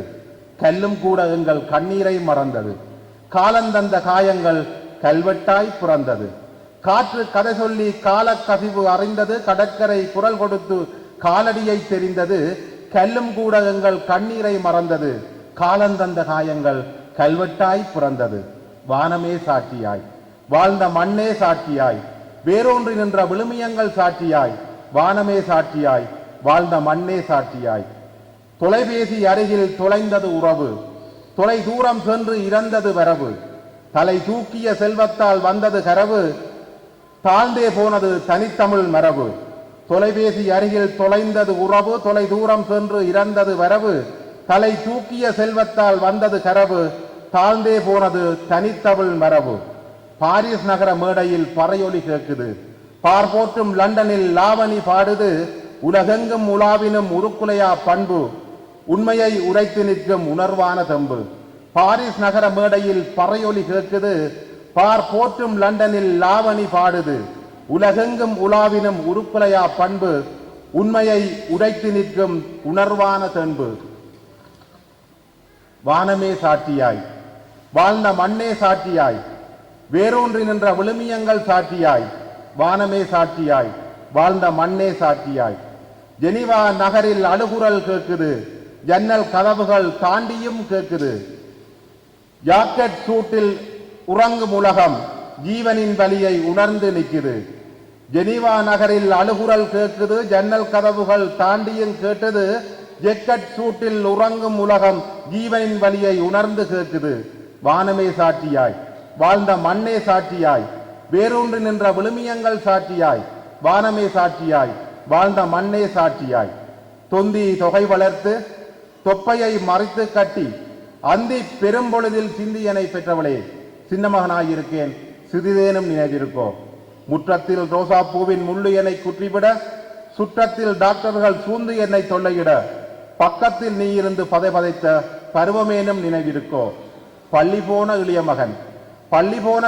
கல்லும் கூட எங்கள் கண்ணீரை மறந்தது காலந்தந்த காயங்கள் கல்வெட்டாய் புரந்தது காற்று கதை சொல்லி கால கசிவு அறிந்தது கடற்கரை குரல் கொடுத்து காலடியை தெரிந்தது கல்லும் கூட எங்கள் கண்ணீரை மறந்தது காலந்தந்த காயங்கள் கல்வெட்டாய் புரந்தது வானமே சாட்சியாய் வாழ்ந்த மண்ணே சாட்சியாய் வேரூன்றி நின்ற விழுமியங்கள் சாட்சியாய் வானமே சாட்சியாய் வாழ்ந்த மண்ணே சாட்சியாய் தொலைபேசி அருகில் தொலைந்தது உறவு தொலை தூரம் சென்று இறந்தது வரவு தலை தூக்கிய செல்வத்தால் வந்தது கரவு தாழ்ந்தே போனது தனித்தமிழ் மரபு தொலைபேசி அருகில் தொலைந்தது உறவு தொலை தூரம் சென்று இறந்தது வரவு தலை தூக்கிய செல்வத்தால் வந்தது கரவு தாழ்ந்தே போனது தனித்தமிழ் மரபு பாரிஸ் நகர மேடையில் பறையொலி கேட்குது பார்போற்றும் லண்டனில் லாவணி பாடுது உலகெங்கும் உலாவினும் உருக்குலையா பண்பு உண்மையை உரைத்து நிற்கும் உணர்வான தெம்பு பாரிஸ் நகர மேடையில் பறையொலி கேட்குது பார்போற்றும் லண்டனில் லாவணி பாடுது உலகெங்கும் உலாவினும் உருக்குலையா பண்பு உண்மையை உரைத்து நிற்கும் உணர்வான தெம்பு வானமே சாட்சியாய் வாழ்ந்த மண்ணே சாட்சியாய் வேரூன்றி நின்ற விழுமியங்கள் சாட்சியாய் வானமே சாட்சியாய் வாழ்ந்த மண்ணே சாட்சியாய் ஜெனீவா நகரில் அழுகுரல் கேட்குது ஜன்னல் கதவுகள் தாண்டியும் கேட்குது ஜாக்கெட் சூட்டில் உறங்கும் உலகம் ஜீவனின் வலியை உணர்ந்து நிற்குது ஜெனீவா நகரில் அழுகுரல் கேட்குது ஜன்னல் கதவுகள் தாண்டியும் கேட்டது ஜெக்கெட் சூட்டில் உறங்கும் உலகம் ஜீவனின் வலியை உணர்ந்து கேட்குது வானமே சாட்சியாய் வாழ்ந்த மண்ணே சாட்சியாய் வேரூன்றி நின்ற விழுமியங்கள் சாட்சியாய் வானமே சாட்சியாய் வாழ்ந்த மண்ணே சாட்சியாய் தொந்தி தொகை வளர்த்து தொப்பையை மறைத்து கட்டி அந்தி பெரும்பொழுதில் சிந்தியனை பெற்றவளே சின்னமகனாயிருக்கேன் சிறிதேனும் நினைவிருக்கோ முற்றத்தில் ரோசா பூவின் முள்ளு என்னை குற்றிவிட சுற்றத்தில் டாக்டர்கள் சூழ்ந்து என்னை தொல்லையிட பக்கத்தில் நீ இருந்து பதைத்த பருவமேனும் நினைவிருக்கோ பள்ளி போன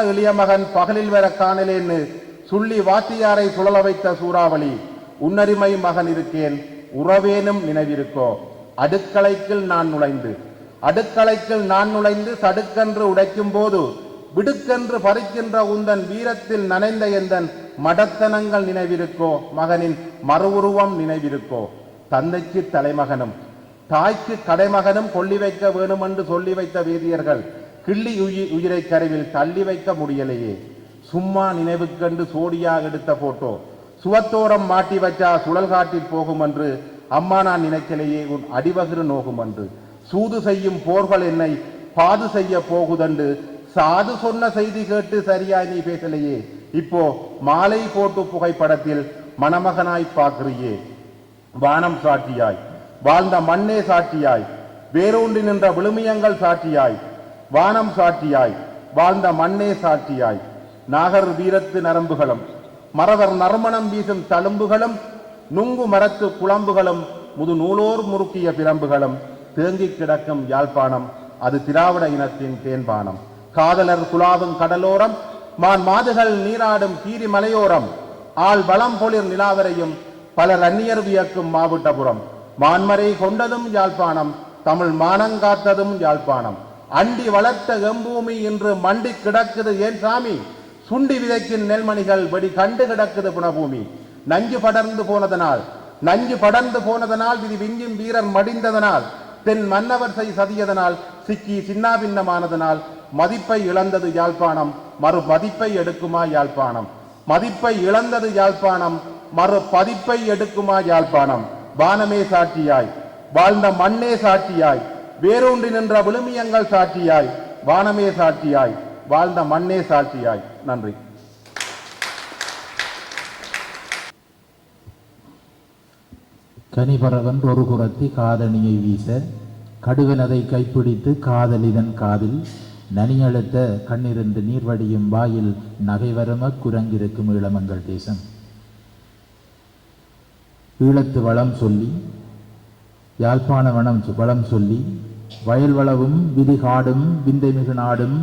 இளைய மகன் பகலில் வர காணலேன்னு சுள்ளி வாத்தியாரை சுழல வைத்த சூறாவளி உன்னரிமை மகன் இருக்கேன் உறவேனும் நினைவிருக்கோ அடுக்கலைக்குள் நான் நுழைந்து சடுக்கென்று உடைக்கும் போது விடுக்கென்று பறிக்கின்ற உந்தன் வீரத்தில் நனைந்த எந்தன் மடத்தனங்கள் நினைவிருக்கோ மகனின் மறுவுருவம் நினைவிருக்கோ தந்தைக்கு தலைமகனும் தாய்க்கு கடைமகனும் கொள்ளி வைக்க வேணுமென்று சொல்லி வைத்த வேதியர்கள் கிள்ளி உயிரை கருவில் தள்ளி வைக்க முடியலையே சும்மா நினைவுக்கென்று சோடியா எடுத்த போட்டோ சுவத்தோரம் மாட்டி வச்சா சுழல் காட்டில் போகும் என்று அம்மா நான் நினைக்கலையே உன் அடிவகிறு நோகும் என்று சூது செய்யும் போர்கள் என்னை பாது செய்ய போகுதண்டு சாது சொன்ன செய்தி கேட்டு சரியாய் நீ பேசலையே இப்போ மாலை போட்டு புகைப்படத்தில் மணமகனாய் பார்க்கிறியே வானம் சாட்சியாய் வாழ்ந்த மண்ணே சாட்சியாய் வேரூன்றி நின்ற விழுமியங்கள் சாட்சியாய் வானம் சாட்சியாய் வாழ்ந்த மண்ணே சாட்சியாய் நாகர் வீரத்து நரம்புகளும் மறவர் நறுமணம் வீசும் தழும்புகளும் நுங்கு மரத்து குழம்புகளும் முது நூலோர் முறுக்கிய பிரம்புகளும் தேங்கி கிடக்கும் யாழ்ப்பாணம் அது திராவிட இனத்தின் தேன்பானம் காதலர் குலாவும் கடலோரம் மான் மாதுகள் நீராடும் கீரி மலையோரம் ஆள் வளம் பொலிர் நிலாவரையும் பலர் அந்நியர் வியக்கும் மாவட்டபுரம் மான்மறை கொண்டதும் யாழ்ப்பாணம் தமிழ் மானங்காத்ததும் யாழ்ப்பாணம் அண்டி வளர்த்த எம்பூமி இன்று மண்டி கிடக்குது ஏன் சாமி சுண்டி விதைக்கும் நெல்மணிகள் வெடி கண்டு கிடக்குது புனபூமி நஞ்சு படர்ந்து போனதனால் விதி விஞ்சும் வீரர் மடிந்ததனால் தென் மன்னவர் சதியதனால் சிக்கி சின்னாபின்னமானதனால் மதிப்பை இழந்தது யாழ்ப்பாணம் மறு மதிப்பை எடுக்குமா யாழ்ப்பாணம் மதிப்பை இழந்தது யாழ்ப்பாணம் மறு பதிப்பை எடுக்குமா யாழ்ப்பாணம் வானமே சாட்சியாய் வாழ்ந்த மண்ணே சாட்சியாய் வேரூன்றி நின்ற விழுமியங்கள் சாட்சியாய் வானமே சாட்சியாய் வாழ்ந்த மண்ணே சாட்சியாய். நன்றி. கனிபறவன் ஒரு குரத்தி காதணியை வீச கடுவனதை கைப்பிடித்து காதலிதன் காதில் நனியழுத்த கண்ணிரண்டு நீர்வடியும் வாயில் நகைவரம குரங்கிருக்கும் ஈழமங்கள் தேசம். ஈழத்து வளம் சொல்லி யாழ்ப்பாண வளம் சொல்லி வயல்வளவும் விதிகாடும் விந்தைமிகு நாடும்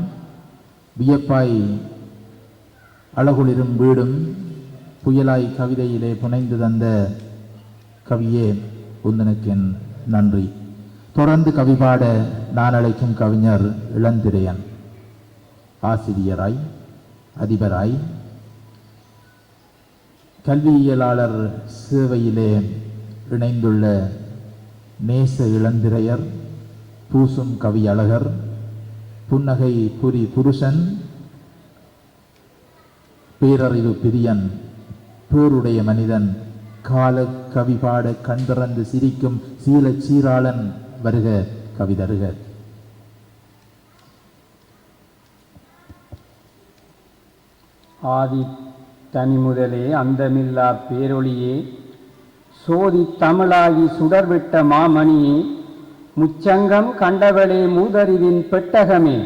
வியப்பாய் அழகுளிரும் வீடும் புயலாய் கவிதையிலே புனைந்து தந்த கவியே உந்தனுக்கு என் நன்றி. தொடர்ந்து கவிபாட நான் அழைக்கும் கவிஞர் இளந்திரையன். ஆசிரியராய், அதிபராய், கல்வியியலாளர் சேவையிலே இணைந்துள்ள நேச இளந்திரையர், பூசும் கவி அழகர், புன்னகை புரி புருஷன், பேரறிவு பிரியன், பேருடைய மனிதன், கால கவி பாட கண் திறந்து சிரிக்கும் சீலச் சீராளன் வருக கவிதருக. ஆதி தனி முதலே அந்தமில்லா பேரொளியே, சோதி தமிழாகி சுடர்விட்ட மாமணியே, முச்சங்கம் கண்டவளே மூதறிவின் பெட்டகமே,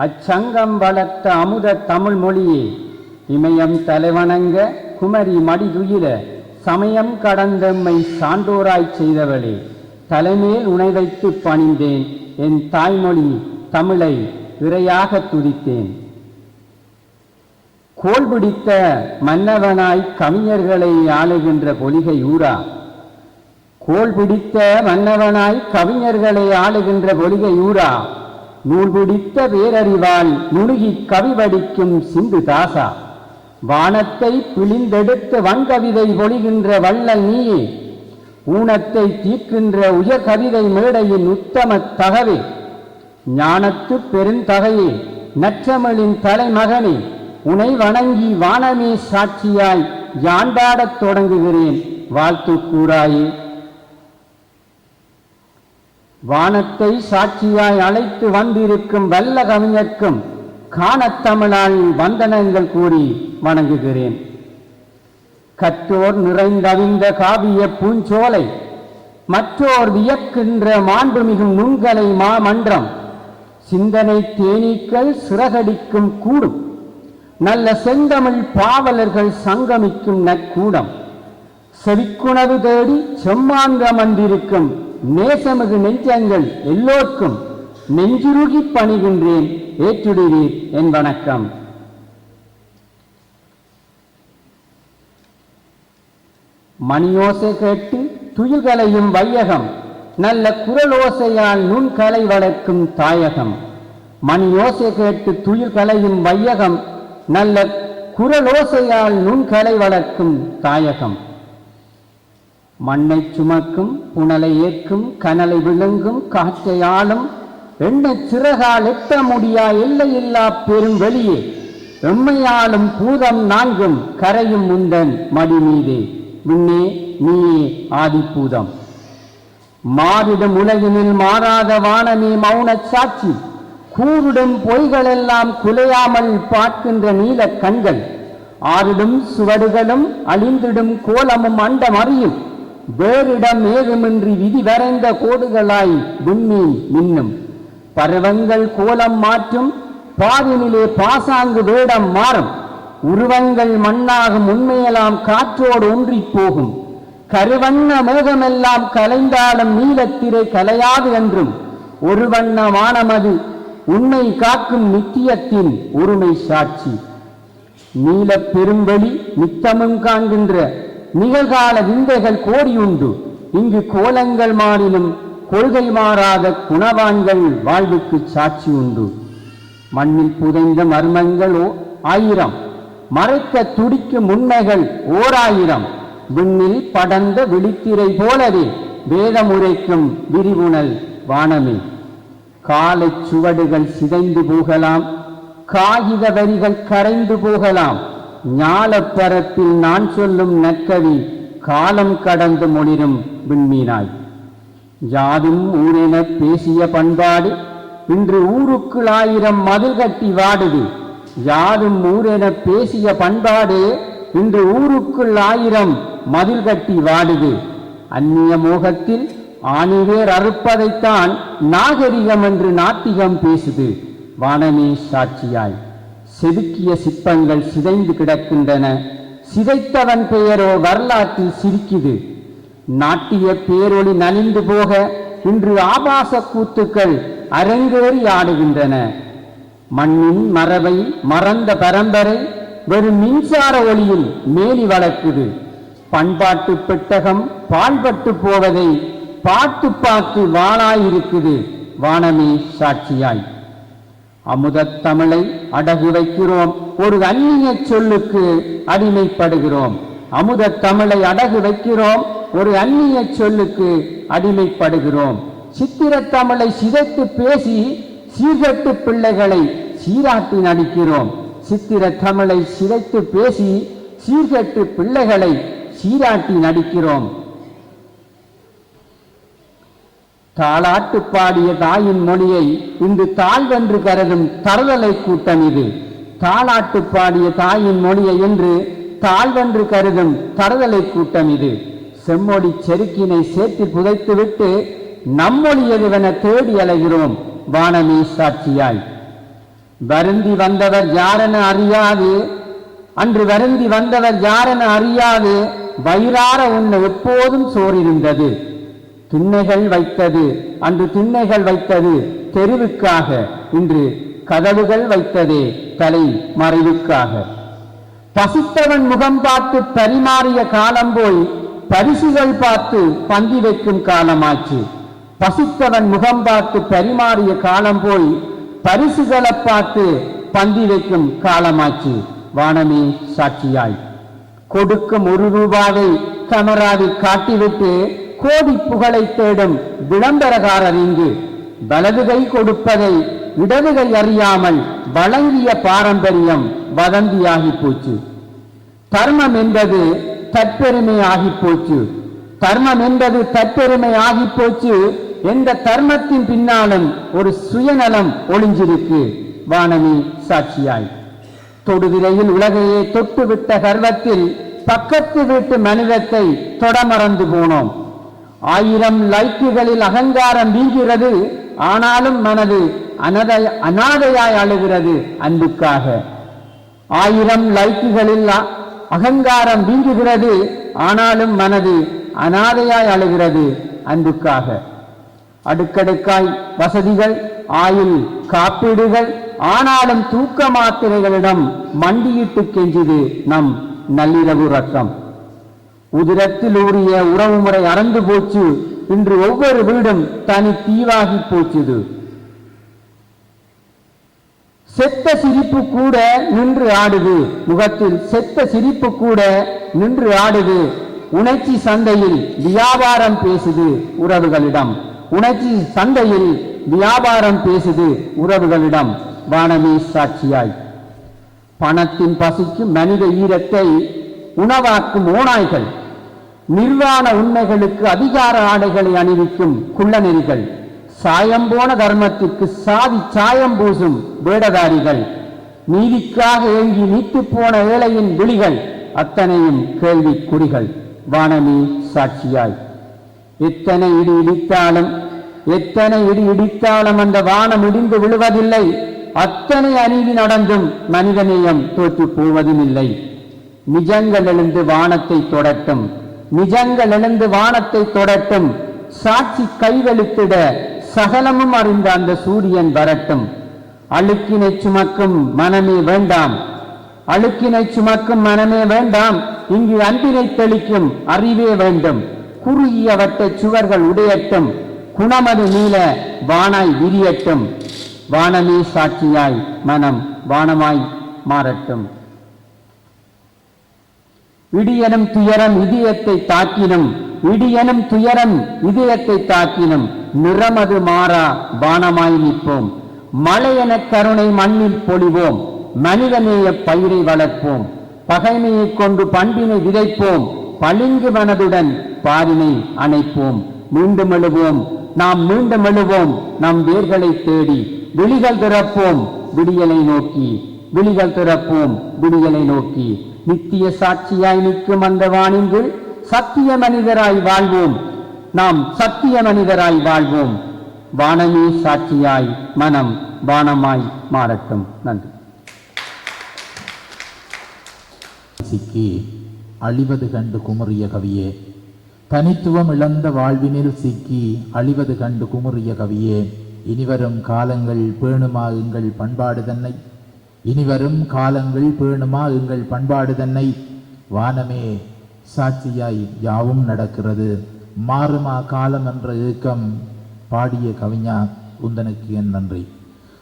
அச்சங்கம் வளர்த்த அமுத தமிழ் மொழியே, இமயம் தலைவணங்க குமரி மடிதுயில சமயம் கடந்தம்மை சான்றோராய் செய்தவளே, தலைமேல் உனை வைத்து பணிந்தேன், என் தாய்மொழி தமிழை இறையாக துதித்தேன். கோல் பிடித்த மன்னவனாய் கவிஞர்களை ஆளுகின்ற பொலிகை ஊரா, கோல் பிடித்த மன்னவனாய் கவிஞர்களை ஆளுகின்ற பொலிகை ஊரா, நூல் பிடித்த பேரறிவால் நுணுகி கவி படிக்கும் சிந்து தாசா, வானத்தை பிழிந்தெடுத்த வன்கவிதை பொழிகின்ற வள்ளல் நீயே, ஊனத்தை தீர்க்கின்ற உயர் கவிதை மேடையின் உத்தம தகவே, ஞானத்து பெருந்தகையே, நற்றமிழின் தலைமகனே, உனை வணங்கி வானமே சாட்சியாய் யாண்டாடத் தொடங்குகிறேன், வாழ்த்து கூறாயே. வானத்தை சாட்சியாய் அழைத்து வந்திருக்கும் வல்ல கவிஞர்க்கும் காணத்தமிழால் வந்தனங்கள் கூறி வணங்குகிறேன். கற்றோர் நிறைந்தவிந்த காவிய பூஞ்சோலை, மற்றோர் வியக்கின்ற மாண்புமிகும் நுண்கலை மாமன்றம், சிந்தனை தேனீக்கள் சிறகடிக்கும் கூடும், நல்ல செந்தமிழ் பாவலர்கள் சங்கமிக்கும் நற்கூடம், செவிக்குணவு தேடி செம்மாந்திரம் வந்திருக்கும் நேசமிகு நெஞ்சங்கள் எல்லோருக்கும் நெஞ்சுருகி பணிகின்றேன், ஏற்றுடுவீர் என் வணக்கம். மணியோசை கேட்டு துயில்களையும் வையகம், நல்ல குரலோசையால் நுண்கலை வளர்க்கும் தாயகம். மணியோசை கேட்டு துயில்களையும் வையகம், நல்ல குரலோசையால் நுண்கலை வளர்க்கும் தாயகம். மண்ணை சுமக்கும் புனலை ஏற்கும் கனலை விழுங்கும் காற்றை ஆளும் எண்ணெய் சிறகால் எட்ட முடியா எல்லையில்லா பெரும் வெளியே, எம்மையாலும் பூதம் நான்கும் கரையும் முந்தன் மடி மீதே, விண்ணே நீயே ஆதிப்பூதம். மாறிடும் உலகினில் மாறாத வானமே மௌன சாட்சி, கூறிடும் பொய்களெல்லாம் குலையாமல் பார்க்கின்ற நீல கண்கள், ஆறிடும் சுவடுகளும் அழிந்திடும் கோலமும் அண்டம் அறியும், வேறிடம் ஏதுமின்றி விதி வரைந்த கோடுகளாய் விண்மீன் மின்னும், பருவங்கள் கோலம் மாற்றும் பாதினிலே பாசாங்கு வேடம் மாறும், உருவங்கள் மண்ணாகும் உண்மையெல்லாம் காற்றோடு ஒன்றி போகும், கருவண்ண மேகமெல்லாம் கலைந்தாலும் நீலத்திரை கலையாது என்றும், ஒரு வண்ண வானமது உண்மை காக்கும் நித்தியத்தின் ஒருமை சாட்சி. நீல பெரும்பெளி நித்தமும் காண்கின்ற நிகழ்கால விந்தைகள் கோடியுண்டு, இங்கு கோலங்கள் மாறினும் கொள்கை மாறாத குணவான்கள் வாழ்வுக்கு சாட்சி உண்டு. மண்ணில் புதைந்த மர்மங்களோ ஆயிரம், மறைக்க துடிக்கும் உண்மைகள் ஓராயிரம், விண்ணில் படர்ந்த விழித்திரை போலவே வேதமுரைக்கும் விரிவுணல் வானமே. காலை சுவடுகள் சிதைந்து போகலாம், காகித வரிகள் கரைந்து போகலாம், ஞாலப்பரப்பில் நான் சொல்லும் நற்கவி காலம் கடந்து மொழிரும் விண்மீனாய். யாதும் ஊரென பேசிய பண்பாடு இன்று ஊருக்குள் ஆயிரம் மதில் கட்டி வாடுது, யாதும் ஊரென பேசிய பண்பாடு இன்று ஊருக்குள் ஆயிரம் மதில் கட்டி வாடுது. அந்நிய மோகத்தில் ஆணிவேர் அறுப்பதைத்தான் நாகரிகம் என்று நாத்திகம் பேசுது, வானமே சாட்சியாய். செதுக்கிய சிற்பங்கள் சிதைந்து கிடக்கின்றன, சிதைத்தவன் பெயரோ வரலாற்றில் சிரிக்குது. நாட்டிய பேரொளி நலிந்து போக இன்று ஆபாச கூத்துக்கள் அரங்கேறி ஆடுகின்றன. மண்ணின் மரபை மறந்த பரம்பரை வெறும் மின்சார ஒளியில் மேலி வளர்க்குது. பண்பாட்டு பெட்டகம் பாழ்பட்டு போவதை பார்த்து பார்த்து வாளாயிருக்குது வானமே சாட்சியாய். அமுதத் தமிழை அடகு வைக்கிறோம், ஒரு அந்நிய சொல்லுக்கு அடிமைப்படுகிறோம். அமுதத் தமிழை அடகு வைக்கிறோம், ஒரு அந்நிய சொல்லுக்கு அடிமைப்படுகிறோம். சித்திரத் தமிழை சிதைத்து பேசி சீர்கட்டு பிள்ளைகளை சீராட்டி நடிக்கிறோம். சித்திரத் தமிழை சிதைத்து பேசி சீர்கட்டு பிள்ளைகளை சீராட்டி நடிக்கிறோம். தாளாட்டு பாடிய தாயின் மொழியை இன்று தாழ்வென்று கருதும் தரதலை கூட்டம் இது. தாளாட்டு பாடிய தாயின் மொழியை என்று தாழ்வென்று கருதும் தரதலை கூட்டம் இது. செம்மொழி செருக்கினை சேர்த்து புதைத்துவிட்டு நம்மொழி எதுவென தேடி அலைகிறோம் வானமே சாட்சியாய். வருந்தி வந்தவர் யாரென அறியாது, அன்று வருந்தி வந்தவர் யாரென அறியாது வயிறார உன்னை எப்போதும் சோறிருந்தது. திண்ணைகள் வைத்தது அன்று திண்ணைகள் வைத்தது தெருவுக்காக, இன்று கதவுகள் வைத்ததே தலை மறைவுக்காக. பசித்தவன் முகம் பார்த்து பரிமாறிய காலம் போய் பரிசுகள் பார்த்து பந்தி வைக்கும் காலமாச்சு. பசித்தவன் முகம் பார்த்து பரிமாறிய காலம் போய் பரிசுகளை பார்த்து பந்தி வைக்கும் காலமாச்சு வானமே சாட்சியாய். கொடுக்கும் ₹1 கமராவில் காட்டிவிட்டு கோடி புகழை தேடும் விளம்பரகாரர் இங்கு. வலதுகை கொடுப்பதை இடதுகை அறியாமல் வழங்கிய பாரம்பரியம் வதந்தியாகி போச்சு. தர்மம் என்பது தற்பெருமை ஆகி போச்சு. தர்மம் என்பது தற்பெருமை ஆகி போச்சு. எந்த தர்மத்தின் பின்னாலும் ஒரு சுயநலம் ஒளிஞ்சிருக்கு வானமே சாட்சியாய். தொடுதிரையில் உலகையே தொட்டுவிட்ட கர்வத்தில் பக்கத்து வீட்டு மனிதத்தை தொடமறந்து போனோம். 1000 லைக்குகளில் அகங்காரம் வீழ்கிறது, ஆனாலும் மனது அனாதையாய் அழுகிறது அன்புக்காக. 1000 லைக்குகளில் அகங்காரம் வீங்குகிறது, ஆனாலும் மனது அனாதையாய் அழுகிறது அன்புக்காக. அடுக்கடுக்காய் வசதிகள், ஆயுள் காப்பீடுகள், ஆனாலும் தூக்க மாத்திரைகளிடம் மண்டியிட்டு கெஞ்சுது நம் நள்ளிரவு ரத்தம். உதிரத்தில் ஊறிய உறவு முறை அறந்து போச்சு. இன்று ஒவ்வொரு வீடும் தனி தீவாகி போச்சுது. செத்த சிரிப்பு கூட நின்று ஆடுது, முகத்தில் செத்த சிரிப்பு கூட நின்று ஆடுது. உணர்ச்சி சந்தையில் வியாபாரம் பேசுது உறவுகளிடம். உணர்ச்சி சந்தையில் வியாபாரம் பேசுது உறவுகளிடம் வானமே சாட்சியாய். பணத்தின் பசிக்கு மனித ஈரத்தை உணவாக்கும் ஓநாய்கள், நிர்வாண உண்மைகளுக்கு அதிகார ஆடைகளை அணிவிக்கும் குள்ளநெறிகள், சாயம் போன தர்மத்திற்கு சாதி சாயம் பூசும் வேடதாரிகள், நீதிக்காக ஏங்கி நீத்து போன ஏழையின் விழிகள் அத்தனையும் கேள்வி குறிகள் வானமே சாட்சியாய். எத்தனை இடி இடித்தாலும் அந்த வானம் இடிந்து விழுவதில்லை. அத்தனை அநீதி நடந்தும் மனிதநேயம் தோற்று போவதும் இல்லை. நிஜங்கள் எழுந்து வானத்தை தொடட்டும், நிஜங்கள் எழுந்து வானத்தை தொடட்டும். சாட்சி கைவெளுத்திட சகலமும் அறிந்த அந்த சூரியன் வரட்டும். அழுக்கினை சுமக்கும் மனமே வேண்டாம், அழுக்கினை சுமக்கும் மனமே வேண்டாம். இங்கு அன்பினை தெளிக்கும் அறிவே வேண்டும். குறுகிய வட்ட சுவர்கள் உடையட்டும், குணமது நீல வானாய் விரியட்டும். வானமே சாட்சியாய் மனம் வானமாய் மாறட்டும். இடியனும் துயரம் இதயத்தை தாக்கினும், இடியனும் துயரம் இதயத்தை தாக்கினும், நிறமது மாறா வானமாய் நிற்போம். மழையென கருணை மண்ணில் பொழிவோம், மனிதநேய பயிரை வளர்ப்போம். பகைமையை கொண்டு பண்பினை விதைப்போம், பளிங்கு மனதுடன் பாரினை அணைப்போம். மீண்டும் எழுவோம், நாம் மீண்டும் எழுவோம் நம் வேர்களை தேடி. விழிகள் திறப்போம் விடியலை நோக்கி, விழிகள் திறப்போம் விடியலை நோக்கி. நித்திய சாட்சியாய் நிற்கும் அந்த வானின்று சத்திய மனிதராய் வாழ்வோம், நாம் சத்திய மனிதராய் வாழ்வோம். வானமே சாட்சியாய் மனம் வானமாய் மாறட்டும். நன்றி. சிக்கி அழிவது கண்டு குமுறிய கவியே, தனித்துவம் இழந்த வாழ்வினில் சிக்கி அழிவது கண்டு குமுறிய கவியே, இனிவரும் காலங்கள் பேணுமா எங்கள் பண்பாடு தன்னை, இனிவரும் காலங்கள் பேணுமா எங்கள் பண்பாடு தன்னை, வானமே சாட்சியாய் யாவும் நடக்கிறது, மாறுமா காலம் என்ற ஏக்கம் பாடிய கவிஞர் உந்தனுக்கு என் நன்றி.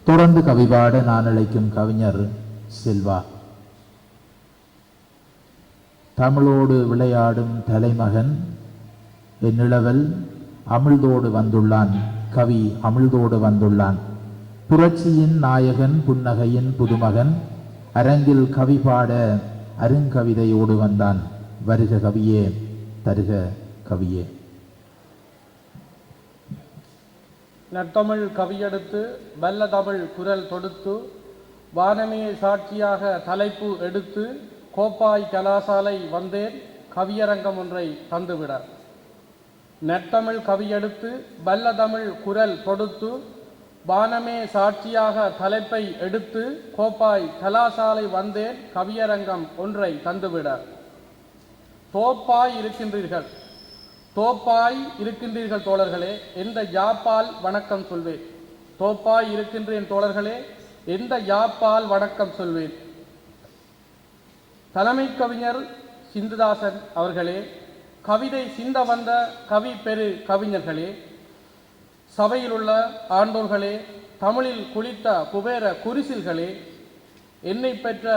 தொடர்ந்து கவிபாட நான் அழைக்கும் கவிஞர் செல்வா. தமிழோடு விளையாடும் தலைமகன் என் இளவல் அமிழ்தோடு வந்துள்ளான், கவி அமிழ்தோடு வந்துள்ளான். புரட்சியின் நாயகன் புன்னகையின் புதுமகன் அரங்கில் கவி பாட அருங்கவிதையோடு வந்தான். வருக கவியே, தருக கவியே. நற்றமிழ் கவியெடுத்து வல்ல தமிழ் குரல் தொடுத்து வானமே சாட்சியாக தலைப்பு எடுத்து கோப்பாய் கலாசாலை வந்தேன் கவியரங்கம் ஒன்றை தந்துவிட. நற்றமிழ் கவியெடுத்து வல்ல தமிழ் குரல் தொடுத்து வானமே சாட்சியாக தலைப்பை எடுத்து கோப்பாய் கலாசாலை வந்தேன் கவியரங்கம் ஒன்றை தந்துவிட. தோப்பாய் இருக்கின்றீர்கள், தோப்பாய் இருக்கின்றீர்கள் தோழர்களே, எந்த யாப்பால் வணக்கம் சொல்வேன். தோப்பாய் இருக்கின்றேன் தோழர்களே, எந்த யாப்பால் வணக்கம் சொல்வேன். தலைமை கவிஞர் சிந்துதாசன் அவர்களே, கவிதை சிந்த வந்த கவி பெரு கவிஞர்களே, சபையில் உள்ள ஆண்டோர்களே, தமிழில் குளித்த குபேர குரிசில்களே, என்னை பெற்ற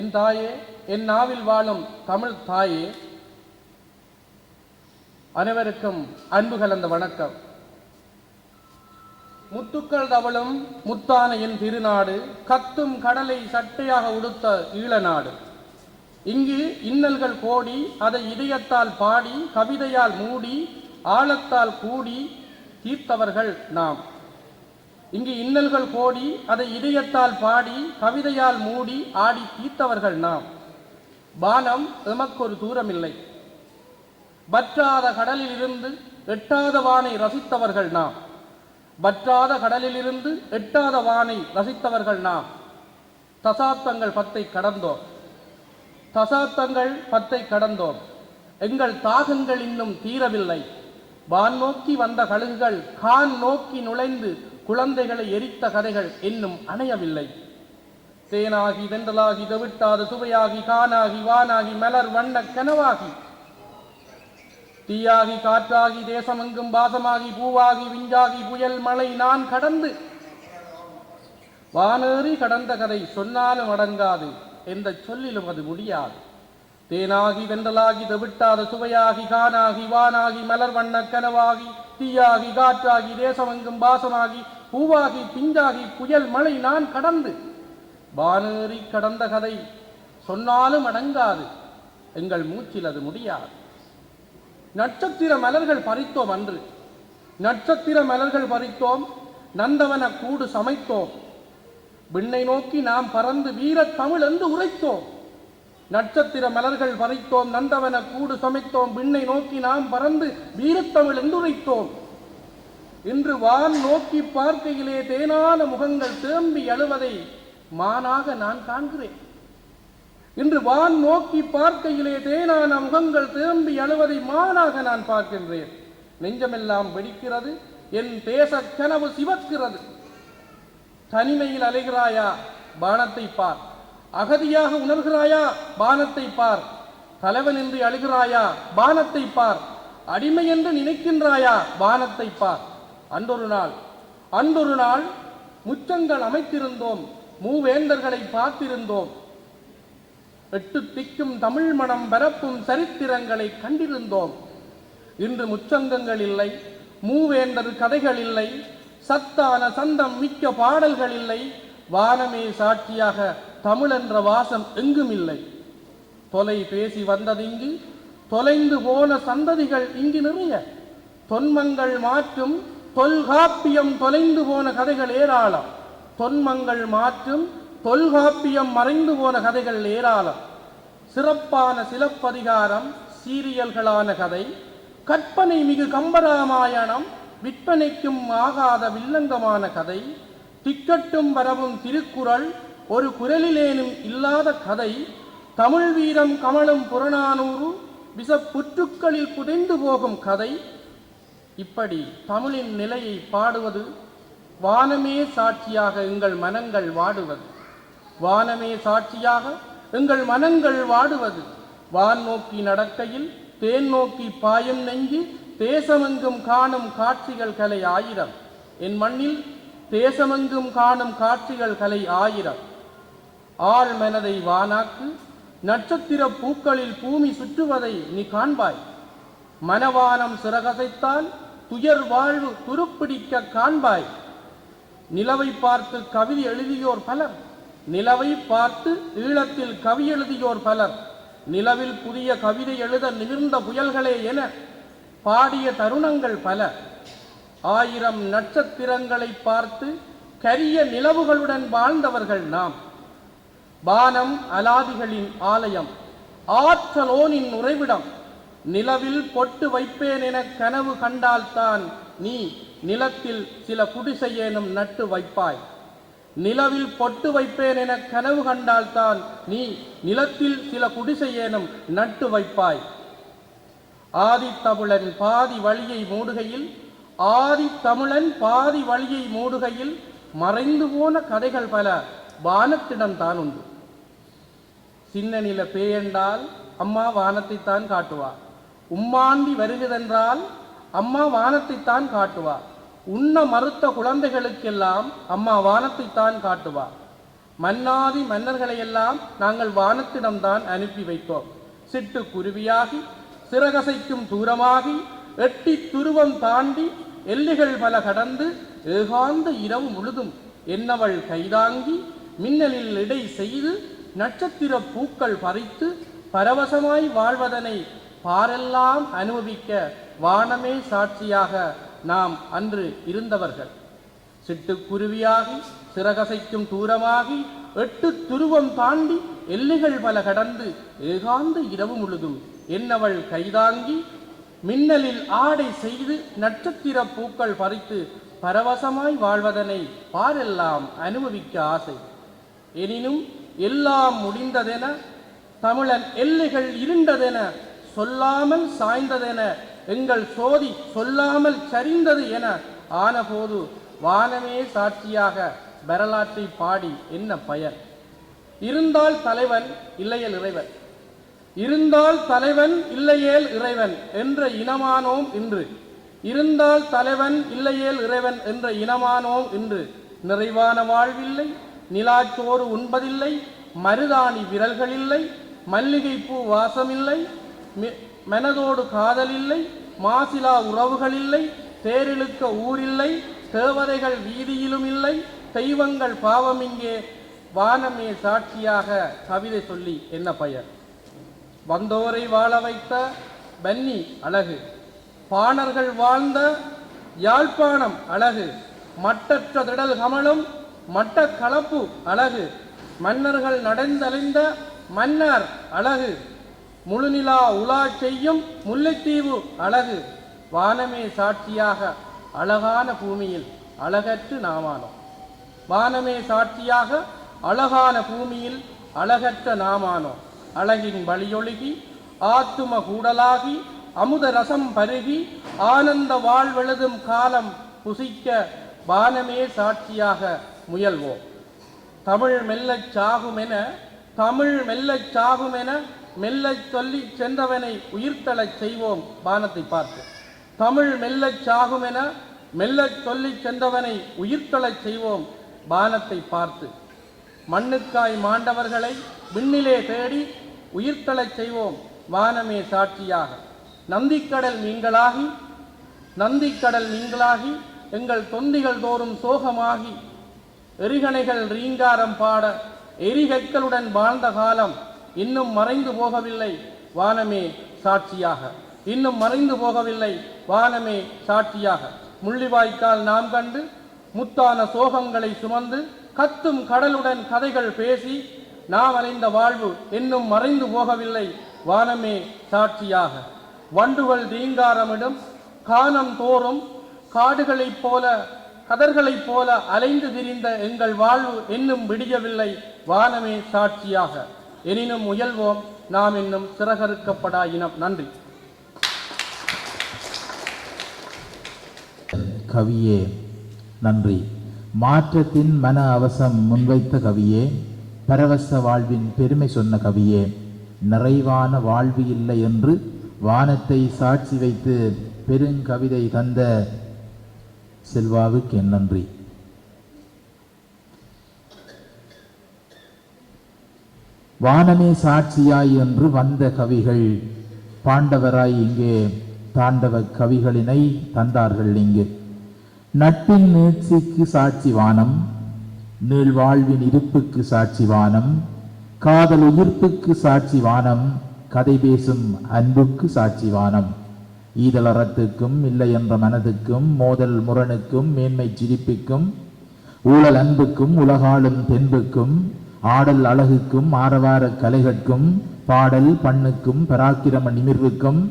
என் தாயே, என் நாவில் வாழும் தமிழ் தாயே, அனைவருக்கும் அன்பு கலந்த வணக்கம். முத்துக்கள் தவளும் முத்தான என் திருநாடு, கத்தும் கடலை சட்டையாக உடுத்த ஈழநாடு. இங்கு இன்னல்கள் கோடி அதை இதயத்தால் பாடி கவிதையால் மூடி ஆழத்தால் கூடி தீர்த்தவர்கள் நாம். இங்கு இன்னல்கள் கோடி அதை இதயத்தால் பாடி கவிதையால் மூடி ஆடி தீர்த்தவர்கள் நாம். வானம் எமக்கொரு தூரமில்லை, வற்றாத கடலில் இருந்து எட்டாத வானை ரசித்தவர்கள் நாம். வற்றாத கடலில் இருந்து எட்டாத வானை ரசித்தவர்கள் நாம். தசாப்தங்கள் 10 கடந்தோம், தசாப்தங்கள் 10 கடந்தோம். எங்கள் தாகங்கள் இன்னும் தீரவில்லை. வான் நோக்கி வந்த கழுகுகள் கான் நோக்கி நுழைந்து குழந்தைகளை எரித்த கதைகள் இன்னும் அணையவில்லை. தேனாகி தென்றலாகி தவிட்டாத சுவையாகி கானாகி வானாகி மலர் வண்ண கனவாகி தீயாகி காற்றாகி தேசமெங்கும் வாசமாகி பூவாகி விஞ்சாகி புயல் மழை நான் கடந்து வானேறி கடந்த கதை சொன்னாலும் அடங்காது, எந்த சொல்லிலும் அது முடியாது. தேனாகி வென்றலாகி தவிட்டாத சுவையாகி கானாகி வானாகி மலர் வண்ண கனவாகி தீயாகி காற்றாகி தேசமெங்கும் வாசமாகி பூவாகி பிஞ்சாகி புயல் மழை நான் கடந்து வானேறி கடந்த கதை சொன்னாலும் அடங்காது, எங்கள் மூச்சில் அது முடியாது. நட்சத்திர மலர்கள் பறித்தோம் அன்று, நட்சத்திர மலர்கள் பறித்தோம், நந்தவன கூடு சமைத்தோம், விண்ணை நோக்கி நாம் பறந்து வீரத் தமிழ் என்று உரைத்தோம். நட்சத்திர மலர்கள் பறித்தோம், நந்தவன கூடு சமைத்தோம், விண்ணை நோக்கி நாம் பறந்து வீரத்தமிழ் என்று உரைத்தோம். இன்று வான் நோக்கி பார்க்கையிலே தேனான முகங்கள் தேம்பி அழுவதை மானாக நான் காண்கிறேன். இன்று வான் நோக்கி பார்க்கையிலே தேனான முகங்கள் தேம்பி அழுவதை மானாக நான் பார்க்கின்றேன். நெஞ்சமெல்லாம் வெடிக்கிறது, என் தேச கனவு சிவக்கிறது. தனிமையில் அலைகிறாயா, வானத்தை பார். அகதியாக உணர்கிறாயா, வானத்தை பார். தலைவனின்றி அழுகிறாயா, வானத்தை பார். அடிமை என்று நினைக்கின்றாயா, வானத்தை பார். அன்றொரு நாள் முச்சங்கள் அமைத்திருந்தோம், மூவேந்தர்களை பார்த்திருந்தோம். 8 திக்கும் தமிழ் மனம் பரப்பும் சரித்திரங்களை கண்டிருந்தோம். இன்று முச்சங்கங்கள் இல்லை, மூவேந்தர் கதைகள் இல்லை, சத்தான சந்தம் மிக்க பாடல்கள் இல்லை. வானமே சாட்சியாக தமிழ் என்ற வாசம் எங்கும் இல்லை. தொலை பேசி வந்ததிங்கு தொலைந்து போன சந்ததிகள் இங்கு நிறைய. தொன்மங்கள் மாற்றும் தொல்காப்பியம் தொலைந்து போன கதைகள் ஏராளம். தொன்மங்கள் மாற்றும் தொல்காப்பியம் மறைந்து போன கதைகள் ஏராளம். சிறப்பான சிலப்பதிகாரம், சீரியல்களான கதை, கற்பனை மிகு கம்பராமாயணம், விற்பனைக்கும் ஆகாத வில்லங்கமான கதை, திக்கட்டும் வரவும் திருக்குறள், ஒரு குரலிலேனும் இல்லாத கதை, தமிழ் வீரம் கமலும் புறநானூறு, விஷப்புற்றுக்களில் புதைந்து போகும் கதை. இப்படி தமிழின் நிலையை பாடுவது வானமே சாட்சியாக எங்கள் மனங்கள் வாடுவது. வானமே சாட்சியாக எங்கள் மனங்கள் வாடுவது. வான் நோக்கி நடக்கையில் தேன் நோக்கி பாயும் நெஞ்சு தேசமெங்கும் காணும் காட்சிகள் கலை ஆயிரம். என் மண்ணில் தேசமெங்கும் காணும் காட்சிகள் கலை ஆயிரம். ஆள் மனதை வானாக்கு நட்சத்திர பூக்களில் பூமி சுற்றுவதை நீ காண்பாய். மனவானம் சிறகசைத்தால் துயர் வாழ்வு துருப்பிடிக்க காண்பாய். நிலவை பார்த்து கவிதை எழுதியோர் பலர், நிலவை பார்த்து ஈழத்தில் கவி எழுதியோர் பலர், நிலவில் புதிய கவிதை எழுத நிமிர்ந்த புயல்களே என பாடிய தருணங்கள் பல. 1000 நட்சத்திரங்களை பார்த்து கரிய நிலவுகளுடன் வாழ்ந்தவர்கள் நாம். வானம் அலாதிகளின் ஆலயம், ஆற்றலோனின் உறைவிடம். நிலவில் பொட்டு வைப்பேன் என கனவு கண்டால்தான் நீ நிலத்தில் சில குடிசையேனும் நட்டு வைப்பாய். நிலவில் பொட்டு வைப்பேன் என கனவு கண்டால்தான் நீ நிலத்தில் சில குடிசையேனும் நட்டு வைப்பாய். ஆதித்தமிழன் பாதி வழியை மூடுகையில், ஆதித்தமிழன் பாதி வழியை மூடுகையில் மறைந்து போன கதைகள் பல வானத்திடம்தான் உண்டு. சின்ன நில பேயென்றால் அம்மா வானத்தைத்தான் காட்டுவார். உம்மாண்டி வருகிறதென்றால் அம்மா வானத்தைத்தான் காட்டுவார். உண்ண மறுத்த குழந்தைகளுக்கெல்லாம் அம்மா வானத்தைத்தான் காட்டுவார். மன்னாதி மன்னர்களையெல்லாம் நாங்கள் வானத்திடம்தான் அனுப்பி வைத்தோம். சிட்டு குருவியாகி சிறகசைக்கும் தூரமாகி எட்டி துருவம் தாண்டி எல்லைகள் பல கடந்து ஏகாந்த இரவு முழுதும் என்னவள் கைதாங்கி மின்னலில் இடை செய்து நட்சத்திர பூக்கள் பறித்து பரவசமாய் வாழ்வதனை பாரெல்லாம் அனுபவிக்க வானமே சாட்சியாக நாம் அன்று இருந்தவர்கள். சிட்டுக்குருவியாகி சிறகசைக்கும் தூரமாகி எட்டு துருவம் தாண்டி எல்லைகள் பல கடந்து ஏகாந்த இரவு முழுதும் என்னவள் கைதாங்கி மின்னலில் ஆடை செய்து நட்சத்திர பூக்கள் பறித்து பரவசமாய் வாழ்வதனை பாரெல்லாம் அனுபவிக்க ஆசை. எனினும் எல்லாம் முடிந்ததென, தமிழன் எல்லைகள் இருண்டதென, சொல்லாமல் சாய்ந்ததென, எங்கள் சோதி சொல்லாமல் சரிந்தது என ஆனபோது வானமே சாட்சியாக வரலாற்றை பாடி என்ன பயன்? இருந்தால் தலைவன் இல்லையேல் இறைவன், இருந்தால் தலைவன் இல்லையேல் இறைவன் என்ற இனமானோம் இன்று. இருந்தால் தலைவன் இல்லையேல் இறைவன் என்ற இனமானோம் இன்று. நிறைவான வாழ்வில்லை, நிலாச்சோறு உண்பதில்லை, மருதாணி விரல்கள் இல்லை, மல்லிகை பூ வாசமில்லை, மனதோடு காதலில்லை, மாசிலா உறவுகள் இல்லை, தேரிழுக்க ஊரில்லை, தேவதைகள் வீதியிலும் இல்லை, தெய்வங்கள் பாவம் இங்கே, வானமே சாட்சியாக கவிதை சொல்லி என்ன பயன்? வந்தோரை வாழ வைத்த பன்னி அழகு, பாணர்கள் வாழ்ந்த யாழ்ப்பாணம் அழகு, மட்டற்ற திடல் கமலும் மட்ட கலப்பு அழகு, மன்னர்கள் நடந்தழிந்த மன்னர் அழகு, முழுநிலா உலா செய்யும் முல்லைத்தீவு அழகு. வானமே சாட்சியாக அழகான பூமியில் அழகற்று நாமானோம். வானமே சாட்சியாக அழகான பூமியில் அழகற்ற நாமானோம். அழகின் வழியொழுகி ஆத்தும கூடலாகி அமுத ரசம் பருகி ஆனந்த வாழ்வெழுதும் காலம் புசிக்க வானமே சாட்சியாக முயல்வோம். தமிழ் மெல்லச் சாகுமென, தமிழ் மெல்லச் சாகுமென மெல்லச் சொல்லி சென்றவனை உயிர்த்தளச் செய்வோம் வானத்தை பார்த்து. தமிழ் மெல்லச் சாகுமென மெல்லச் சொல்லி சென்றவனை உயிர்த்தளச் செய்வோம் வானத்தை பார்த்து. மண்ணுக்காய் மாண்டவர்களை விண்ணிலே தேடி உயிர்த்தளச் செய்வோம் வானமே சாட்சியாக. நந்திக்கடல் மீன்களாகி, நந்திக்கடல் மீன்களாகி எங்கள் தொந்திகள் தோறும் சோகமாகி எரிகணைகள் ரீங்காரம் பாட எரிகற்களுடன் வாழ்ந்த காலம் இன்னும் மறைந்து போகவில்லை வானமே சாட்சியாக. இன்னும் மறைந்து போகவில்லை வானமே சாட்சியாக. முள்ளிவாய்க்கால் நாம் கண்டு முத்தான சோகங்களை சுமந்து கத்தும் கடலுடன் கதைகள் பேசி நாம் அடைந்த வாழ்வு இன்னும் மறைந்து போகவில்லை வானமே சாட்சியாக. வண்டுகள் ரீங்காரமிடும் கானம் தோறும் காடுகளைப் போல கதர்களைப் போல அலைந்து திரிந்த எங்கள் வாழ்வு இன்னும் விடியவில்லை வானமே சாட்சியாக. எனினும் முயல்வோம் நாம் இன்னும் சிறகறுக்கப்படா இனம். நன்றி. கவியே நன்றி. மாற்றத்தின் மன அவசம் முன்வைத்த கவியே, பரவச வாழ்வின் பெருமை சொன்ன கவியே, நிறைவான வாழ்வு இல்லை என்று வானத்தை சாட்சி வைத்து பெருங்கவிதை தந்த செல்வாவுக்கு என் நன்றி. வானமே சாட்சியாய் என்று வந்த கவிகள் பாண்டவராய் இங்கே தாண்டவ கவிகளினை தந்தார்கள். இங்கு நட்பின் நீட்சிக்கு சாட்சி வானம், நீள்வாழ்வின் இருப்புக்கு சாட்சி வானம், காதல் உயிர்ப்புக்கு சாட்சி வானம், கதை பேசும் அன்புக்கு சாட்சி வானம். ஈதலறத்துக்கும் இல்லை என்ற மனதுக்கும், மோதல் முரணுக்கும், மேன்மை சிரிப்புக்கும், ஊழல் அன்புக்கும், உலகாளும் தென்புக்கும், ஆடல் அழகுக்கும், ஆரவார கலைகட்கும், பாடல் பண்ணுக்கும், பராக்கிரம நிமிர்வுக்கும்,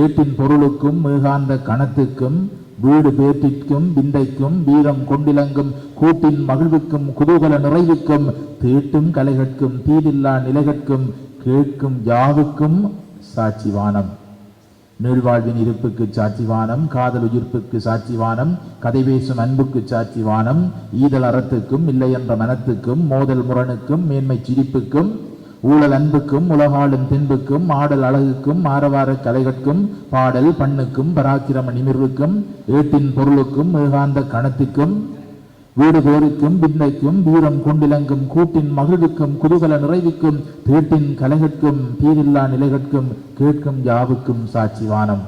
ஏட்டின் பொருளுக்கும், மேகாந்த கணத்துக்கும், வீடு பேட்டிற்கும், விந்தைக்கும், வீரம் கொண்டிலங்கும், கூட்டின் மகிழ்வுக்கும், குதூகல நிறைவுக்கும், தீட்டும் கலைகட்கும், தீதில்லா நிலைகட்கும், கேட்கும் யாவுக்கும் சாட்சிவானம். நீழ்வாழ்வின் இருப்புக்கு சாட்சிவானம், காதல் உயிர்ப்புக்கு சாட்சிவானம், கதை பேசும் அன்புக்கு சாட்சிவானம், ஈதல் அறத்துக்கும், இல்லை என்ற மனத்துக்கும், மோதல் முரணுக்கும், மேன்மை சிரிப்புக்கும், ஊழல் அன்புக்கும், உலகாளும் தென்புக்கும், ஆடல் அழகுக்கும், ஆரவார கலைகட்கும், பாடல் பண்ணுக்கும், பராக்கிரம நிமிர்வுக்கும், ஏட்டின் பொருளுக்கும், ஏகாந்த கணத்துக்கும், வீடு பேருக்கும், விந்தைக்கும், வீரம் கொண்டிலங்கும், கூட்டின் மகிழ்வுக்கும், குதூகல நிறைவுக்கும், தேட்டின் கலைகட்கும், தீரில்லா நிலைகட்கும், கேட்கும் யாவுக்கும் சாட்சிவானம்.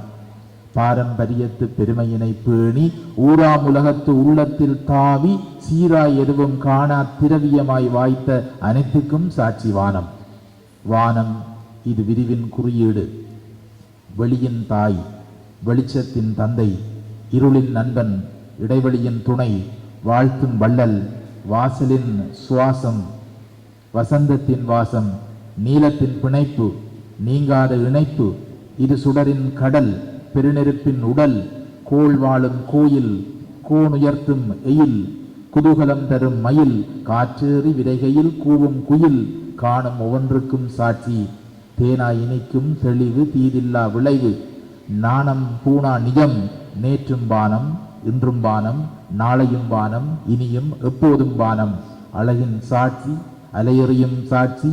பாரம்பரியத்து பெருமையினை பேணி ஊராம் உலகத்து உள்ளத்தில் தாவி சீராய் எதுவும் காணா திரவியமாய் வாய்த்த அனைத்துக்கும் சாட்சிவானம். வானம் இது விரிவின் குறியீடு, வெளியின் தாய், வெளிச்சத்தின் தந்தை, இருளின் நண்பன், இடைவெளியின் துணை, வாழ்த்தும் வள்ளல், வாசலின் சுவாசம், வசந்தத்தின் வாசம், நீலத்தின் பிணைப்பு, நீங்காத இணைப்பு, இது சுடரின் கடல், பெருநெருப்பின் உடல், கோள் வாழும் கோயில், கோணுயர்த்தும் எயில், குதூகலம் தரும் மயில், காற்றேறி விரைகையில் கூவும் குயில், காணும் ஒவ்வொன்றுக்கும் சாட்சி, தேனாய் இனிக்கும் தெளிவு, தீதில்லா விளைவு, நாணம் பூணா நிஜம், நேற்றும் வானம், இன்றும் வானம், நாளையும் வானம், இனியும் எப்போதும் வானம், அழகின் சாட்சி, அலையெறியும் சாட்சி,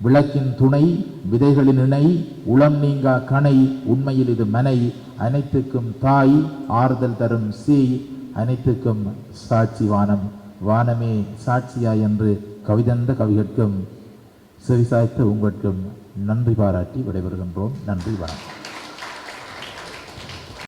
விளக்கின் துணை, விதைகளின் இணை, உளம் நீங்கா கணை, உண்மையில் இது மனை, அனைத்துக்கும் தாய், ஆறுதல் தரும் சேய், அனைத்துக்கும் சாட்சி வானம். வானமே சாட்சியா என்று கவிதந்த கவிகட்கும் செவிசாய்த்த உங்கட்கும் நன்றி பாராட்டி விடைபெறுகின்றோம். நன்றி, வணக்கம்.